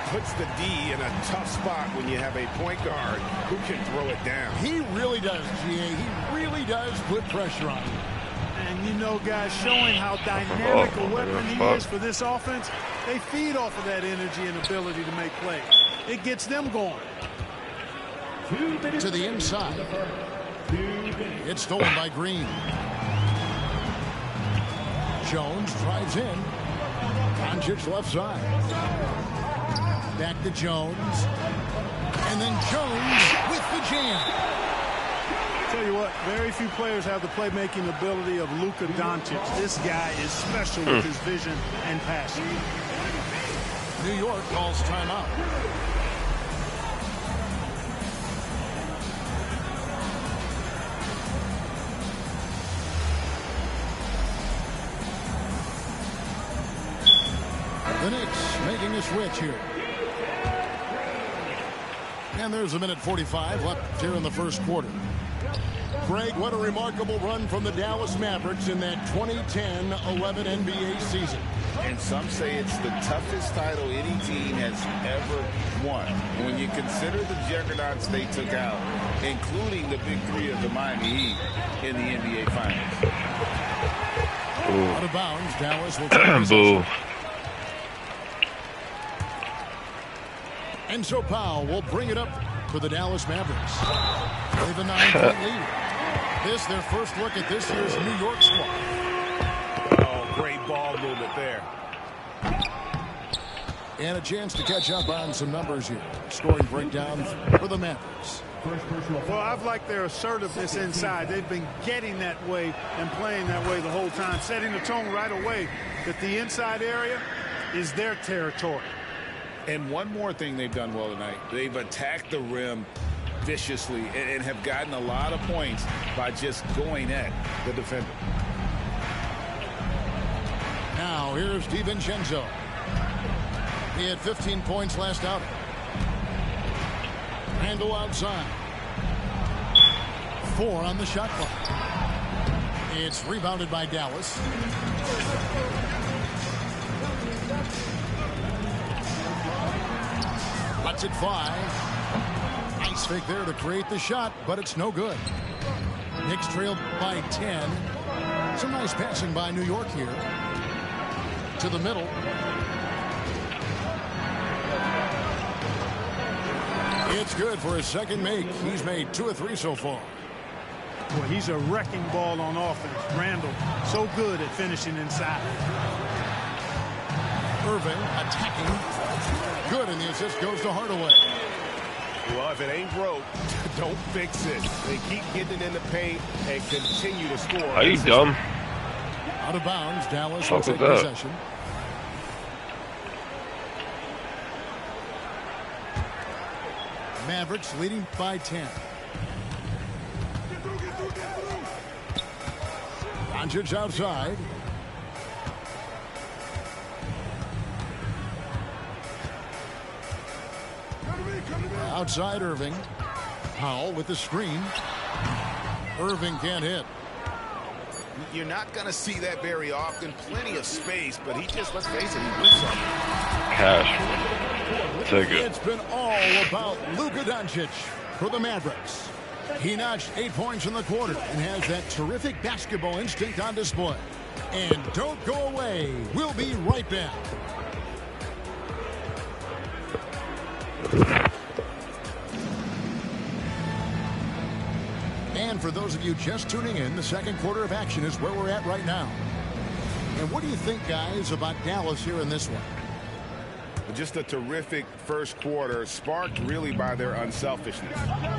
Puts the D in a tough spot when you have a point guard who can throw it down. He really does, GA. He really does put pressure on you. And you know, guys, showing how dynamic a weapon he is for this offense, they feed off of that energy and ability to make plays. It gets them going. To the inside. It's stolen by Green. Jones drives in. Doncic left side. Back to Jones. And then Jones with the jam. Tell you what, very few players have the playmaking ability of Luka Doncic. This guy is special with his vision and passion. New York calls timeout. The Knicks making a switch here. And there's a minute 45 left here in the first quarter. Greg, what a remarkable run from the Dallas Mavericks in that 2010-11 NBA season. And some say it's the toughest title any team has ever won. And when you consider the juggernauts they took out, including the big three of the Miami Heat in the NBA Finals. Out of bounds, Dallas will take Boo. And so Powell will bring it up for the Dallas Mavericks. They have a 9-point lead. This their first look at this year's New York squad. Oh, great ball movement there. And a chance to catch up on some numbers here. Scoring breakdown for the Mavericks. Well, I've liked their assertiveness inside. They've been getting that way and playing that way the whole time, setting the tone right away that the inside area is their territory. And one more thing they've done well tonight. They've attacked the rim viciously and have gotten a lot of points by just going at the defender. Now here's DiVincenzo. He had 15 points last outing. Randle outside. 4 on the shot clock. It's rebounded by Dallas. Lets it fly. Nice fake there to create the shot, but it's no good. Knicks trailed by 10. Some nice passing by New York here. To the middle. It's good for his second make. He's made 2 of 3 so far. Boy, he's a wrecking ball on offense. Randle, so good at finishing inside. Irving attacking. Good, and the assist goes to Hardaway. Well, if it ain't broke, don't fix it. They keep getting in the paint and continue to score. Are you dumb? Out of bounds, Dallas Fuck will take that. possession. Mavericks leading by 10. Doncic outside. Outside Irving. Powell with the screen. Irving can't hit. You're not going to see that very often. Plenty of space, but he just, let's face it, he wins something. Cash. Take it. It's been all about Luka Doncic for the Mavericks. He notched 8 points in the quarter and has that terrific basketball instinct on display. And don't go away. We'll be right back. And for those of you just tuning in, the second quarter of action is where we're at right now. And what do you think, guys, about Dallas here in this one? Just a terrific first quarter, sparked really by their unselfishness.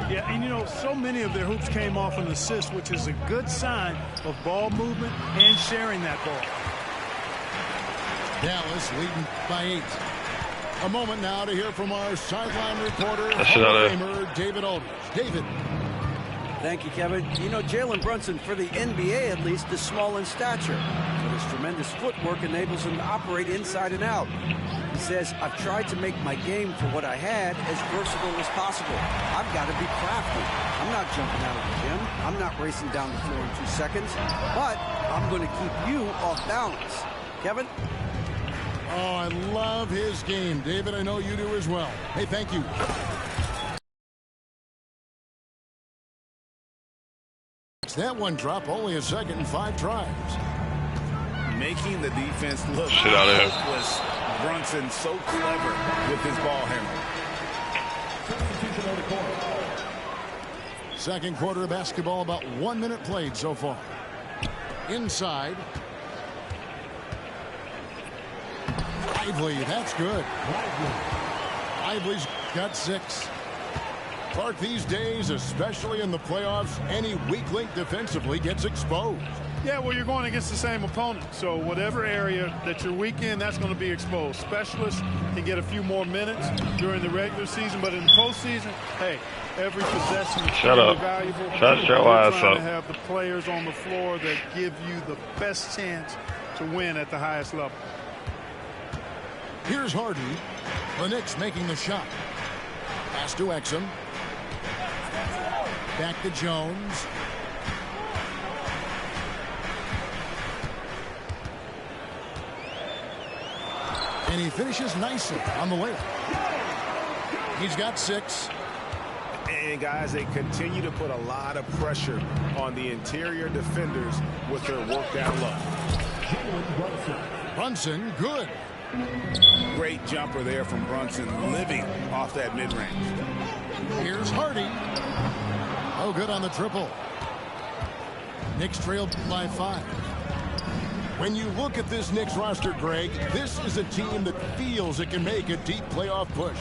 Yeah, and you know, so many of their hoops came off an assist, which is a good sign of ball movement and sharing that ball. Dallas leading by 8. A moment now to hear from our sideline reporter, Hall of Famer David Aldridge. David. Thank you, Kevin. You know, Jalen Brunson, for the NBA at least, is small in stature, but his tremendous footwork enables him to operate inside and out. He says, I've tried to make my game for what I had as versatile as possible. I've got to be crafty. I'm not jumping out of the gym. I'm not racing down the floor in 2 seconds, but I'm going to keep you off balance. Kevin? Oh, I love his game. David, I know you do as well. Hey, thank you. That one drop only a second and 5 tries. Making the defense look shit out of here. hopeless. Brunson so clever with his ball handling. Second quarter of basketball, about 1 minute played so far. Inside. Lively, that's good. Lively's got 6. Clark, these days, especially in the playoffs, any weak link defensively gets exposed. Yeah, well, you're going against the same opponent. So whatever area that you're weak in, that's going to be exposed. Specialists can get a few more minutes during the regular season, but in the postseason, hey, every possession is really valuable. Shut your ass up. Trying to have the players on the floor that give you the best chance to win at the highest level. Here's Harden. The Knicks making the shot. Pass to Exum. Back to Jones. And he finishes nicely on the layup. He's got 6. And guys, they continue to put a lot of pressure on the interior defenders with their work down low. Brunson, good. Great jumper there from Brunson, living off that mid-range. Here's Hardy. Oh, good on the triple. Knicks trailed by 5. When you look at this Knicks roster, Greg, this is a team that feels it can make a deep playoff push.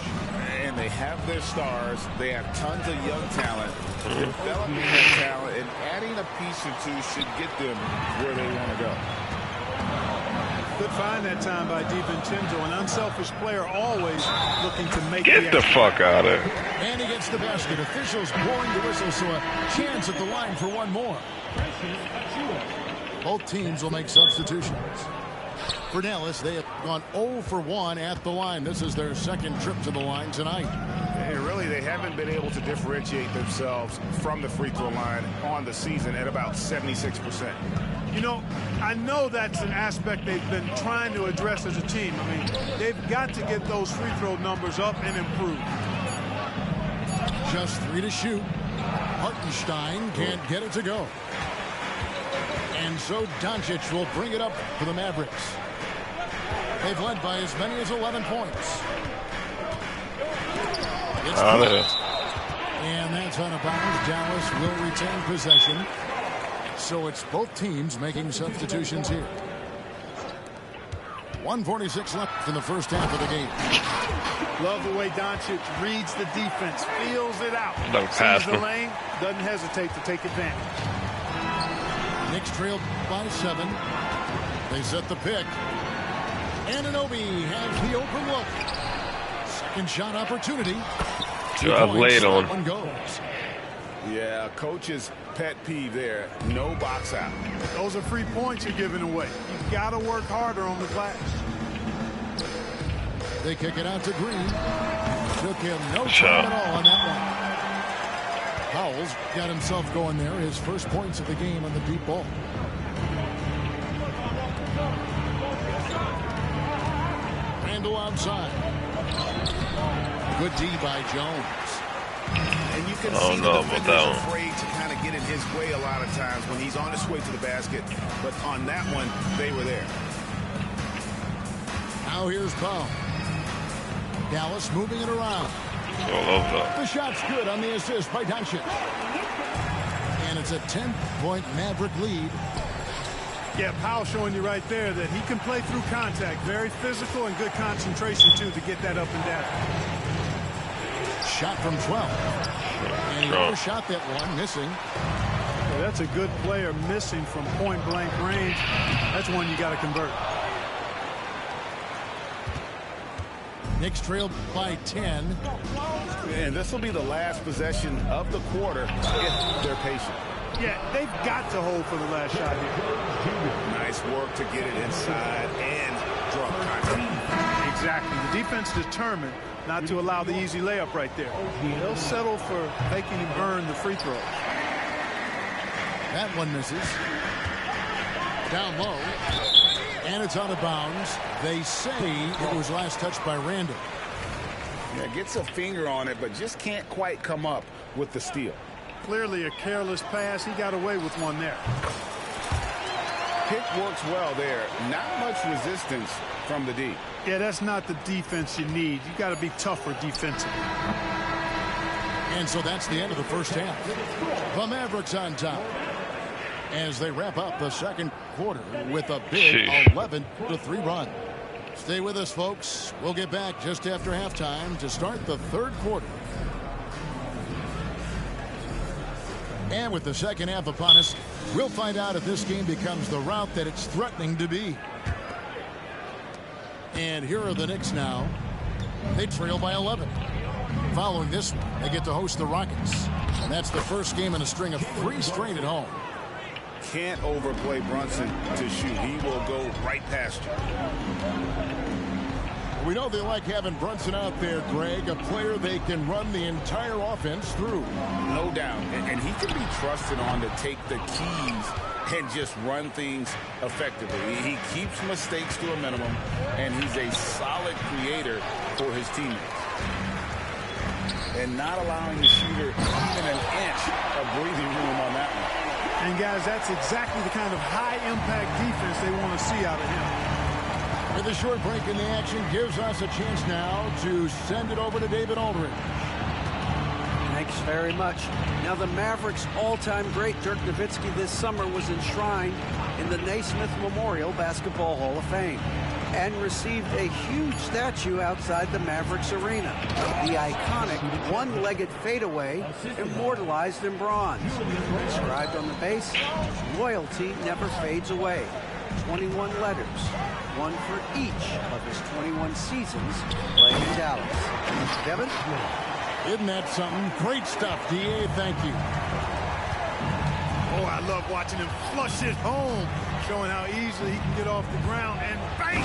And they have their stars. They have tons of young talent. Developing that talent and adding a piece or two should get them where they want to go. Good find that time by DiVincenzo, an unselfish player, always looking to make Get the fuck out of it. And he gets the basket. Officials blowing the whistle, so a chance at the line for one more. Both teams will make substitutions. For Dallas, they have gone 0 for 1 at the line. This is their second trip to the line tonight. Really, they haven't been able to differentiate themselves from the free throw line on the season at about 76%. You know, I know that's an aspect they've been trying to address as a team. I mean, they've got to get those free throw numbers up and improve. Just 3 to shoot. Hartenstein can't get it to go. And so Doncic will bring it up for the Mavericks. They've led by as many as 11 points. It's and that's out of bounds. Dallas will retain possession. So it's both teams making substitutions here. 1:46 left in the first half of the game. Love the way Doncic reads the defense, feels it out, sees the lane, doesn't hesitate to take advantage. Knicks trailed by 7. They set the pick. Anunoby has the open look. Second shot opportunity. I've laid on. One goes. Yeah, coach's pet peeve there. No box out. Those are free points you're giving away. You've got to work harder on the glass. They kick it out to Green. Took him no time at all on that one. Powell's got himself going there. His first points of the game on the deep ball. Randle outside. Good D by Jones. And you can see the defender's afraid to kind of get in his way a lot of times when he's on his way to the basket. But on that one, they were there. Now here's Powell. Dallas moving it around. The shot's good on the assist by Doncic. And it's a 10-point Maverick lead. Yeah, Powell showing you right there that he can play through contact. Very physical and good concentration, too, to get that up and down. Shot from 12. And he overshot that one, missing. Yeah, that's a good player missing from point-blank range. That's one you got to convert. Knicks trailed by 10. And this will be the last possession of the quarter if they're patient. Yeah, they've got to hold for the last shot here. Nice work to get it inside and draw contact. Exactly. The defense determined not to allow the easy layup right there. They'll settle for making him earn the free throw. That one misses. Down low. And it's out of bounds. They say it was last touched by Randle. Yeah, gets a finger on it, but just can't quite come up with the steal. Clearly a careless pass. He got away with one there. Pick works well there. Not much resistance from the D. Yeah, that's not the defense you need. You got to be tougher defensively. And so that's the end of the first half. The Mavericks on top as they wrap up the second quarter with a big 11-3 run. Stay with us, folks. We'll get back just after halftime to start the third quarter. And with the second half upon us, we'll find out if this game becomes the route that it's threatening to be. And here are the Knicks now. They trail by 11. Following this one, they get to host the Rockets. And that's the first game in a string of 3 straight at home. Can't overplay Brunson to shoot. He will go right past you. We know they like having Brunson out there, Greg, a player they can run the entire offense through. No doubt. And he can be trusted on to take the keys and just run things effectively. He keeps mistakes to a minimum, and he's a solid creator for his teammates. And not allowing the shooter even an inch of breathing room on that one. And, guys, that's exactly the kind of high-impact defense they want to see out of him. With a short break in the action gives us a chance now to send it over to David Aldridge. Thanks very much. Now, the Mavericks' all-time great Dirk Nowitzki this summer was enshrined in the Naismith Memorial Basketball Hall of Fame and received a huge statue outside the Mavericks arena. The iconic one-legged fadeaway immortalized in bronze. Inscribed on the base, loyalty never fades away. 21 letters, one for each of his 21 seasons playing in Dallas. Kevin? Isn't that something? Great stuff, D.A. Thank you. Oh, I love watching him flush it home, showing how easily he can get off the ground and bang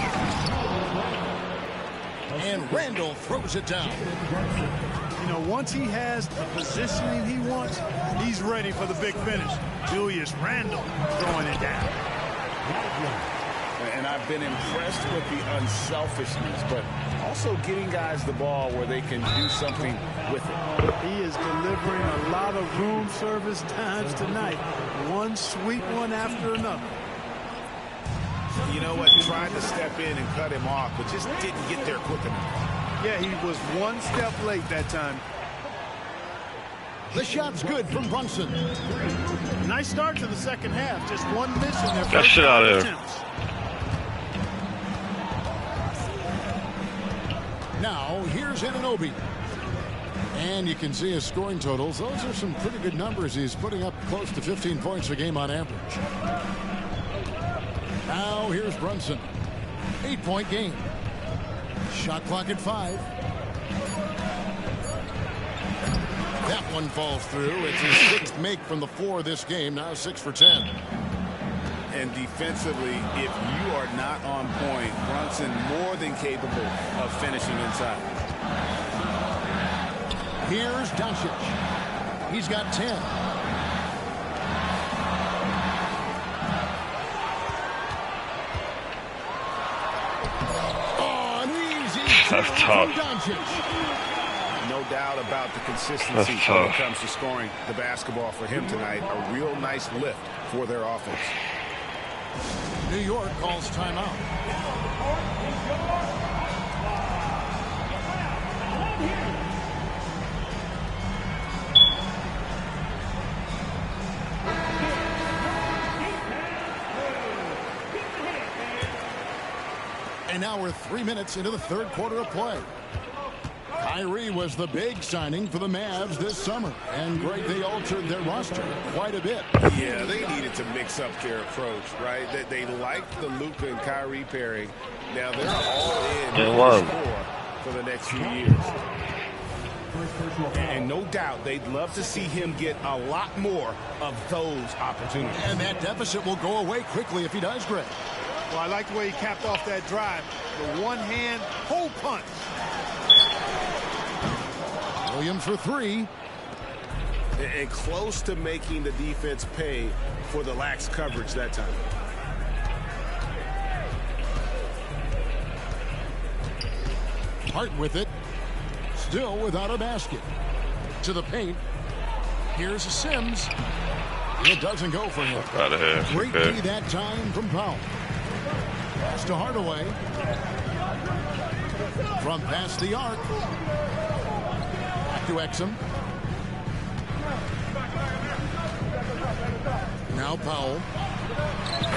it. And Randall throws it down. You know, once he has the positioning he wants, he's ready for the big finish. Julius Randle throwing it down. And I've been impressed with the unselfishness, but also getting guys the ball where they can do something with it. He is delivering a lot of room service times tonight. One sweet one after another. You know what? Tried to step in and cut him off, but just didn't get there quick enough. Yeah, he was one step late that time. The shot's good from Brunson. Nice start to the second half. Just one miss in their That shit out of there. attempts. Now, here's Anunoby. And you can see his scoring totals. Those are some pretty good numbers. He's putting up close to 15 points a game on average. Now, here's Brunson. 8-point game. Shot clock at 5. That one falls through. It's his 6th make from the floor this game. Now 6 for 10. And defensively, if you are not on point, Brunson more than capable of finishing inside. Here's Doncic. He's got 10. Oh, an easy That's from tough. Doncic. No doubt about the consistency when it comes to scoring the basketball for him tonight. A real nice lift for their offense. New York calls timeout. And now we're 3 minutes into the third quarter of play. Kyrie was the big signing for the Mavs this summer. And Greg, they altered their roster quite a bit. Yeah, they needed to mix up their approach, right? They liked the Luka and Kyrie pairing. Now they're all in for the next few years. And no doubt they'd love to see him get a lot more of those opportunities. And that deficit will go away quickly if he does, Greg. Well, I like the way he capped off that drive. The one-hand hole punch. Williams for 3. And close to making the defense pay for the lax coverage that time. Hart with it. Still without a basket. To the paint. Here's Sims. It doesn't go for him. Out of here. Great D that time from Powell. Pass to Hardaway. From past the arc. Back to Exum. Now Powell.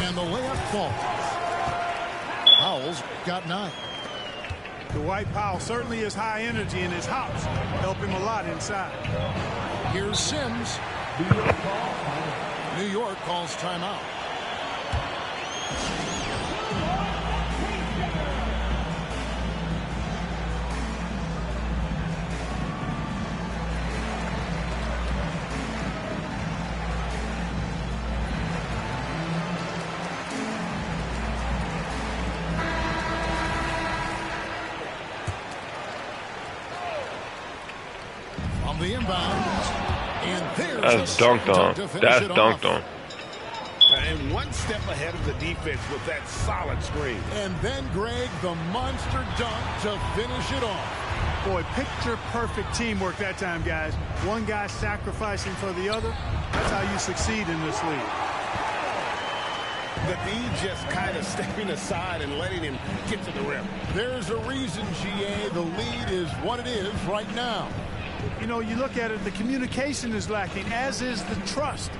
And the layup falls. Powell's got 9. Dwight Powell certainly is high energy, and his hops help him a lot inside. Here's Sims. New York calls timeout. From the inbound. And there's That's dunked on. That's dunked on. And one step ahead of the defense with that solid screen. And then, Greg, the monster dunk to finish it off. Boy, picture-perfect teamwork that time, guys. One guy sacrificing for the other. That's how you succeed in this league. the D just kind of stepping aside and letting him get to the rim. There's a reason, GA, the lead is what it is right now. You know, you look at it, the communication is lacking, as is the trust.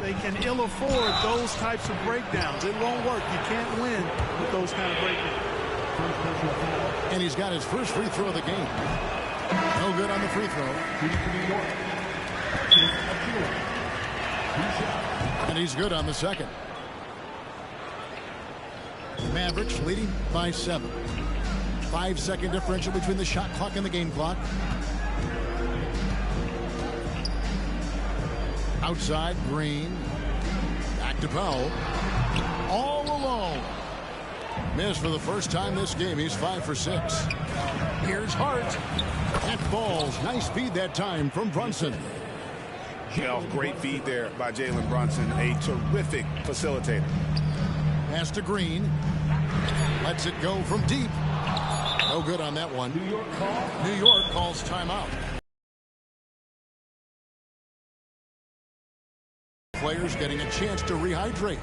They can ill afford those types of breakdowns. It won't work. You can't win with those kind of breakdowns. And he's got his first free throw of the game. No good on the free throw. And he's good on the second. Mavericks leading by 7. 5-second differential between the shot clock and the game clock. Outside, Green. Back to Powell. All alone. Missed for the first time this game. He's 5 for 6. Here's Hart. That falls. Nice feed that time from Brunson. Yeah, great feed there by Jalen Brunson. A terrific facilitator. Pass to Green. Lets it go from deep. No good on that one. New York calls timeout. Players getting a chance to rehydrate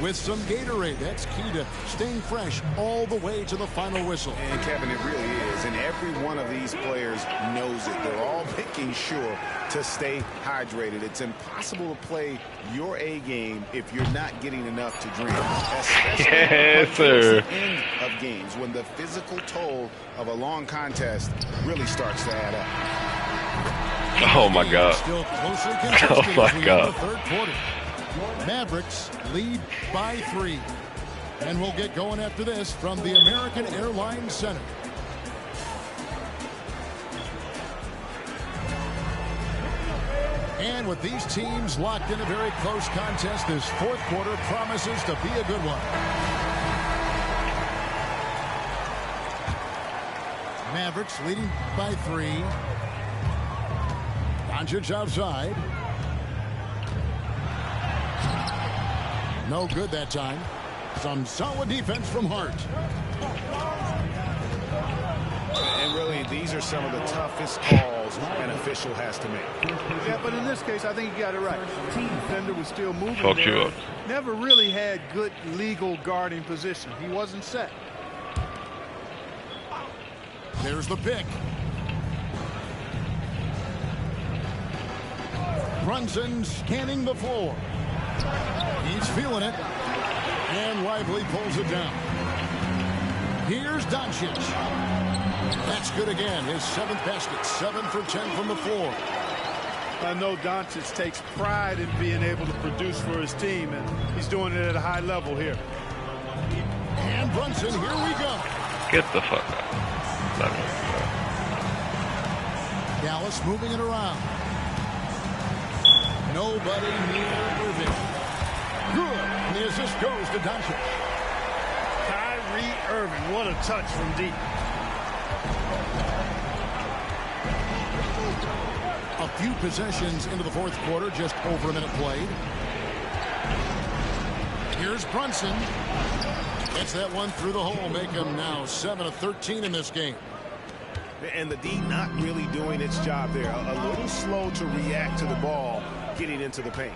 with some Gatorade. That's key to staying fresh all the way to the final whistle. And Kevin, it really is. And every one of these players knows it. They're all making sure to stay hydrated. It's impossible to play your A game if you're not getting enough to drink. Especially at the end of games when the physical toll of a long contest really starts to add up. Oh my God. Still closely contested. Oh my God. The third quarter. Mavericks lead by 3. And we'll get going after this from the American Airlines Center. And with these teams locked in a very close contest, this fourth quarter promises to be a good one. Mavericks leading by 3. Doncic outside. No good that time. Some solid defense from Hart. And really, these are some of the toughest calls an official has to make. Yeah, but in this case, I think he got it right. The defender was still moving. Fuck you up. Never really had good legal guarding position. He wasn't set. There's the pick. Brunson scanning the floor. He's feeling it. And Lively pulls it down. Here's Doncic. That's good again. His 7th basket. 7 for 10 from the floor. I know Doncic takes pride in being able to produce for his team, and he's doing it at a high level here. And Brunson, here we go. Get the fuck out. Dallas moving it around. Nobody near Irving. Good. And the assist goes to Doncic. Kyrie Irving, what a touch from deep. A few possessions into the fourth quarter, just over a minute played. Here's Brunson. Gets that one through the hole, make him now 7 of 13 in this game. And the D not really doing its job there. A little slow to react to the ball getting into the paint.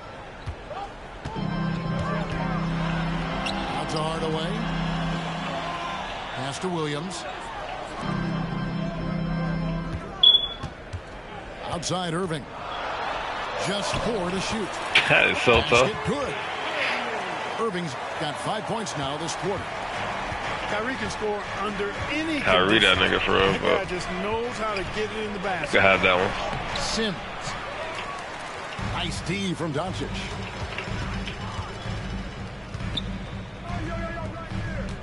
Out to Hardaway. Pass to Williams. Outside Irving. Just 4 to shoot. That is so tough. Good. Irving's got 5 points now this quarter. Kyrie can score under any Kyrie, that nigga for real. That guy just knows how to get it in the basket. Could have that one. Sims. Nice D from Doncic.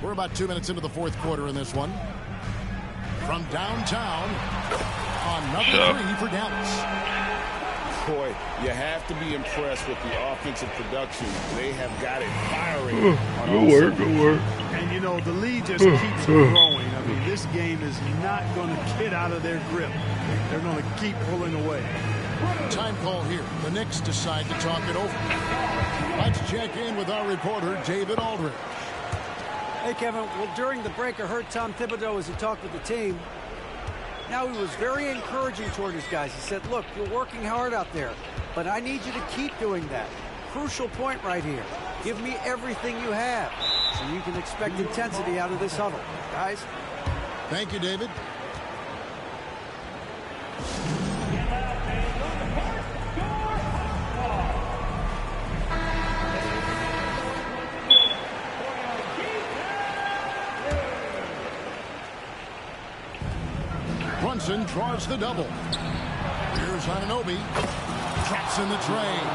We're about 2 minutes into the fourth quarter in this one. From downtown, another 3 for Dallas. Boy, you have to be impressed with the offensive production. They have got it firing. Good work. And, you know, the lead just keeps growing. I mean, this game is not going to get out of their grip. They're going to keep pulling away. Time call here. The Knicks decide to talk it over. Let's check in with our reporter, David Aldridge. Hey, Kevin. Well, during the break, I heard Tom Thibodeau as he talked with the team. Now, he was very encouraging toward his guys. He said, look, you're working hard out there, but I need you to keep doing that. Crucial point right here. Give me everything you have, so you can expect intensity out of this huddle. Guys? Thank you, David. Brunson draws the double. Here's Anunoby. Traps in the train.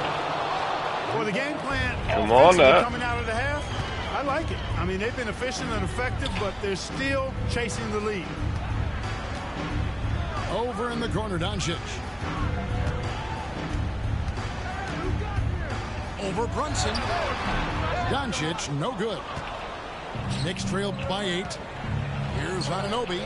For the game plan, come on now. Coming out of the half, I like it. I mean, they've been efficient and effective, but they're still chasing the lead. Over in the corner, Doncic. Over Brunson. Doncic, no good. Knicks trail by 8. Here's Anunoby.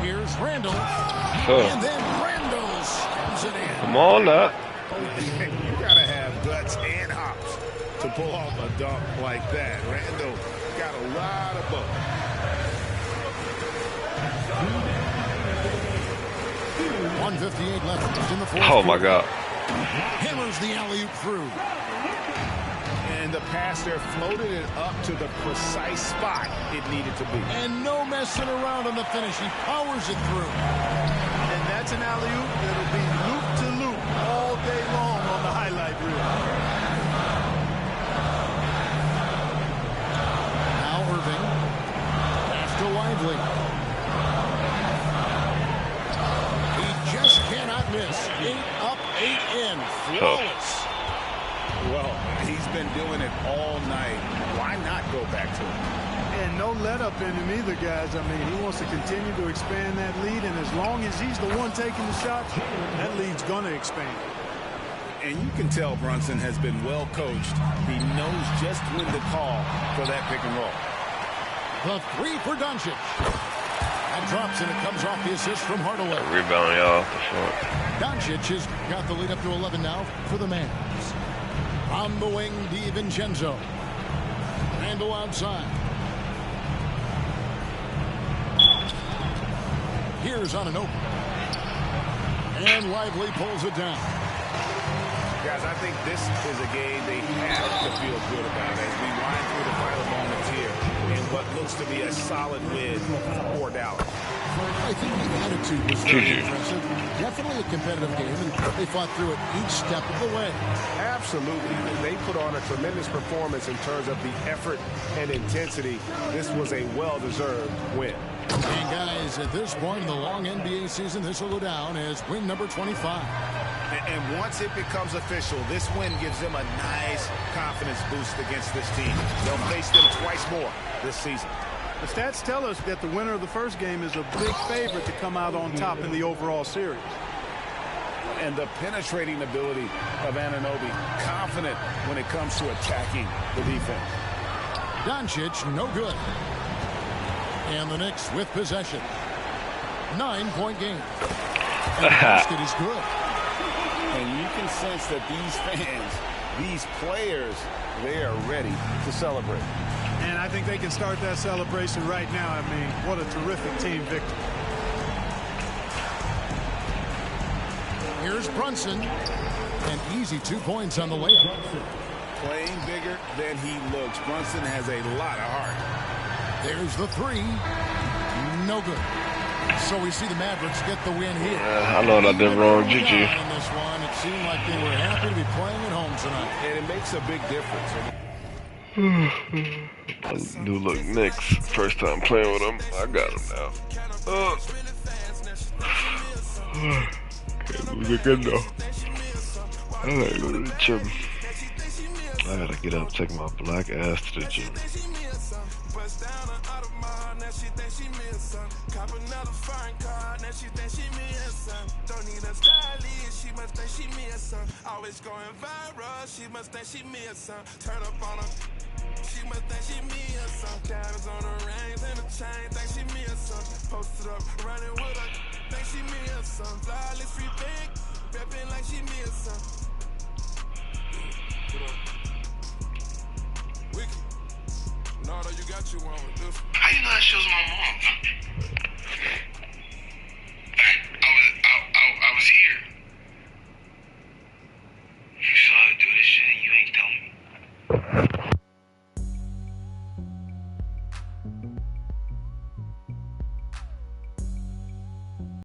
Here's Randall. And then Randall slams it in. Come on now. You gotta have guts and hops to pull off a dunk like that. Randall got a lot of both. 1:58 left in the fourth. Oh my God. Hammers the alley-oop through. And the pass there floated it up to the precise spot it needed to be. And no messing around on the finish. He powers it through. And that's an alley-oop that'll be loop to loop all day long on the highlight reel. Now Irving. Pass to Lively. He just cannot miss. 8 up, 8 in. Flawless. Well, he's been doing it all night. Why not go back to it? And no let up in him either, guys. I mean, he wants to continue to expand that lead, and as long as he's the one taking the shots, that lead's going to expand. And you can tell Brunson has been well coached. He knows just when to call for that pick and roll. The 3 for Doncic. That drops, and it comes off the assist from Hardaway. Rebound, y'all. The front. Doncic has got the lead up to 11 now for the Mavs. On the wing, DiVincenzo. Randall outside. Here's Anunoby. And Lively pulls it down. Guys, I think this is a game they have to feel good about as we wind through the final moments here in what looks to be a solid win for Dallas. I think the attitude was very impressive. Definitely a competitive game, and they fought through it each step of the way. Absolutely. They put on a tremendous performance in terms of the effort and intensity. This was a well-deserved win. And guys, at this point in the long NBA season, this will go down as win number 25. And once it becomes official, this win gives them a nice confidence boost against this team. They'll face them twice more this season. The stats tell us that the winner of the first game is a big favorite to come out on top in the overall series. And the penetrating ability of Anunoby, confident when it comes to attacking the defense. Doncic, no good. And the Knicks with possession. 9-point game. And the basket is good. And you can sense that these fans, these players, they are ready to celebrate. And I think they can start that celebration right now. I mean, what a terrific team victory. Here's Brunson. And easy 2 points on the layup. Playing bigger than he looks. Brunson has a lot of heart. There's the 3. No good. So we see the Mavericks get the win here. I know what I did wrong, GG. In this one, it seemed like they were happy to be playing at home tonight. And it makes a big difference. New look Knicks. First time playing with them. I got them now. Can't lose again though. I gotta go to the gym. I gotta get up, take my black ass to the gym. Always going viral, she must think she me or something. Turn up on her, she must think she me or something. Diamonds on her rings and the chain, think she me or something. Posted up, running with her, think she me or something. Flawless free big, reppin' like she me or something. Wiki, Nardo, you got you one with this. How you know that she was my mom?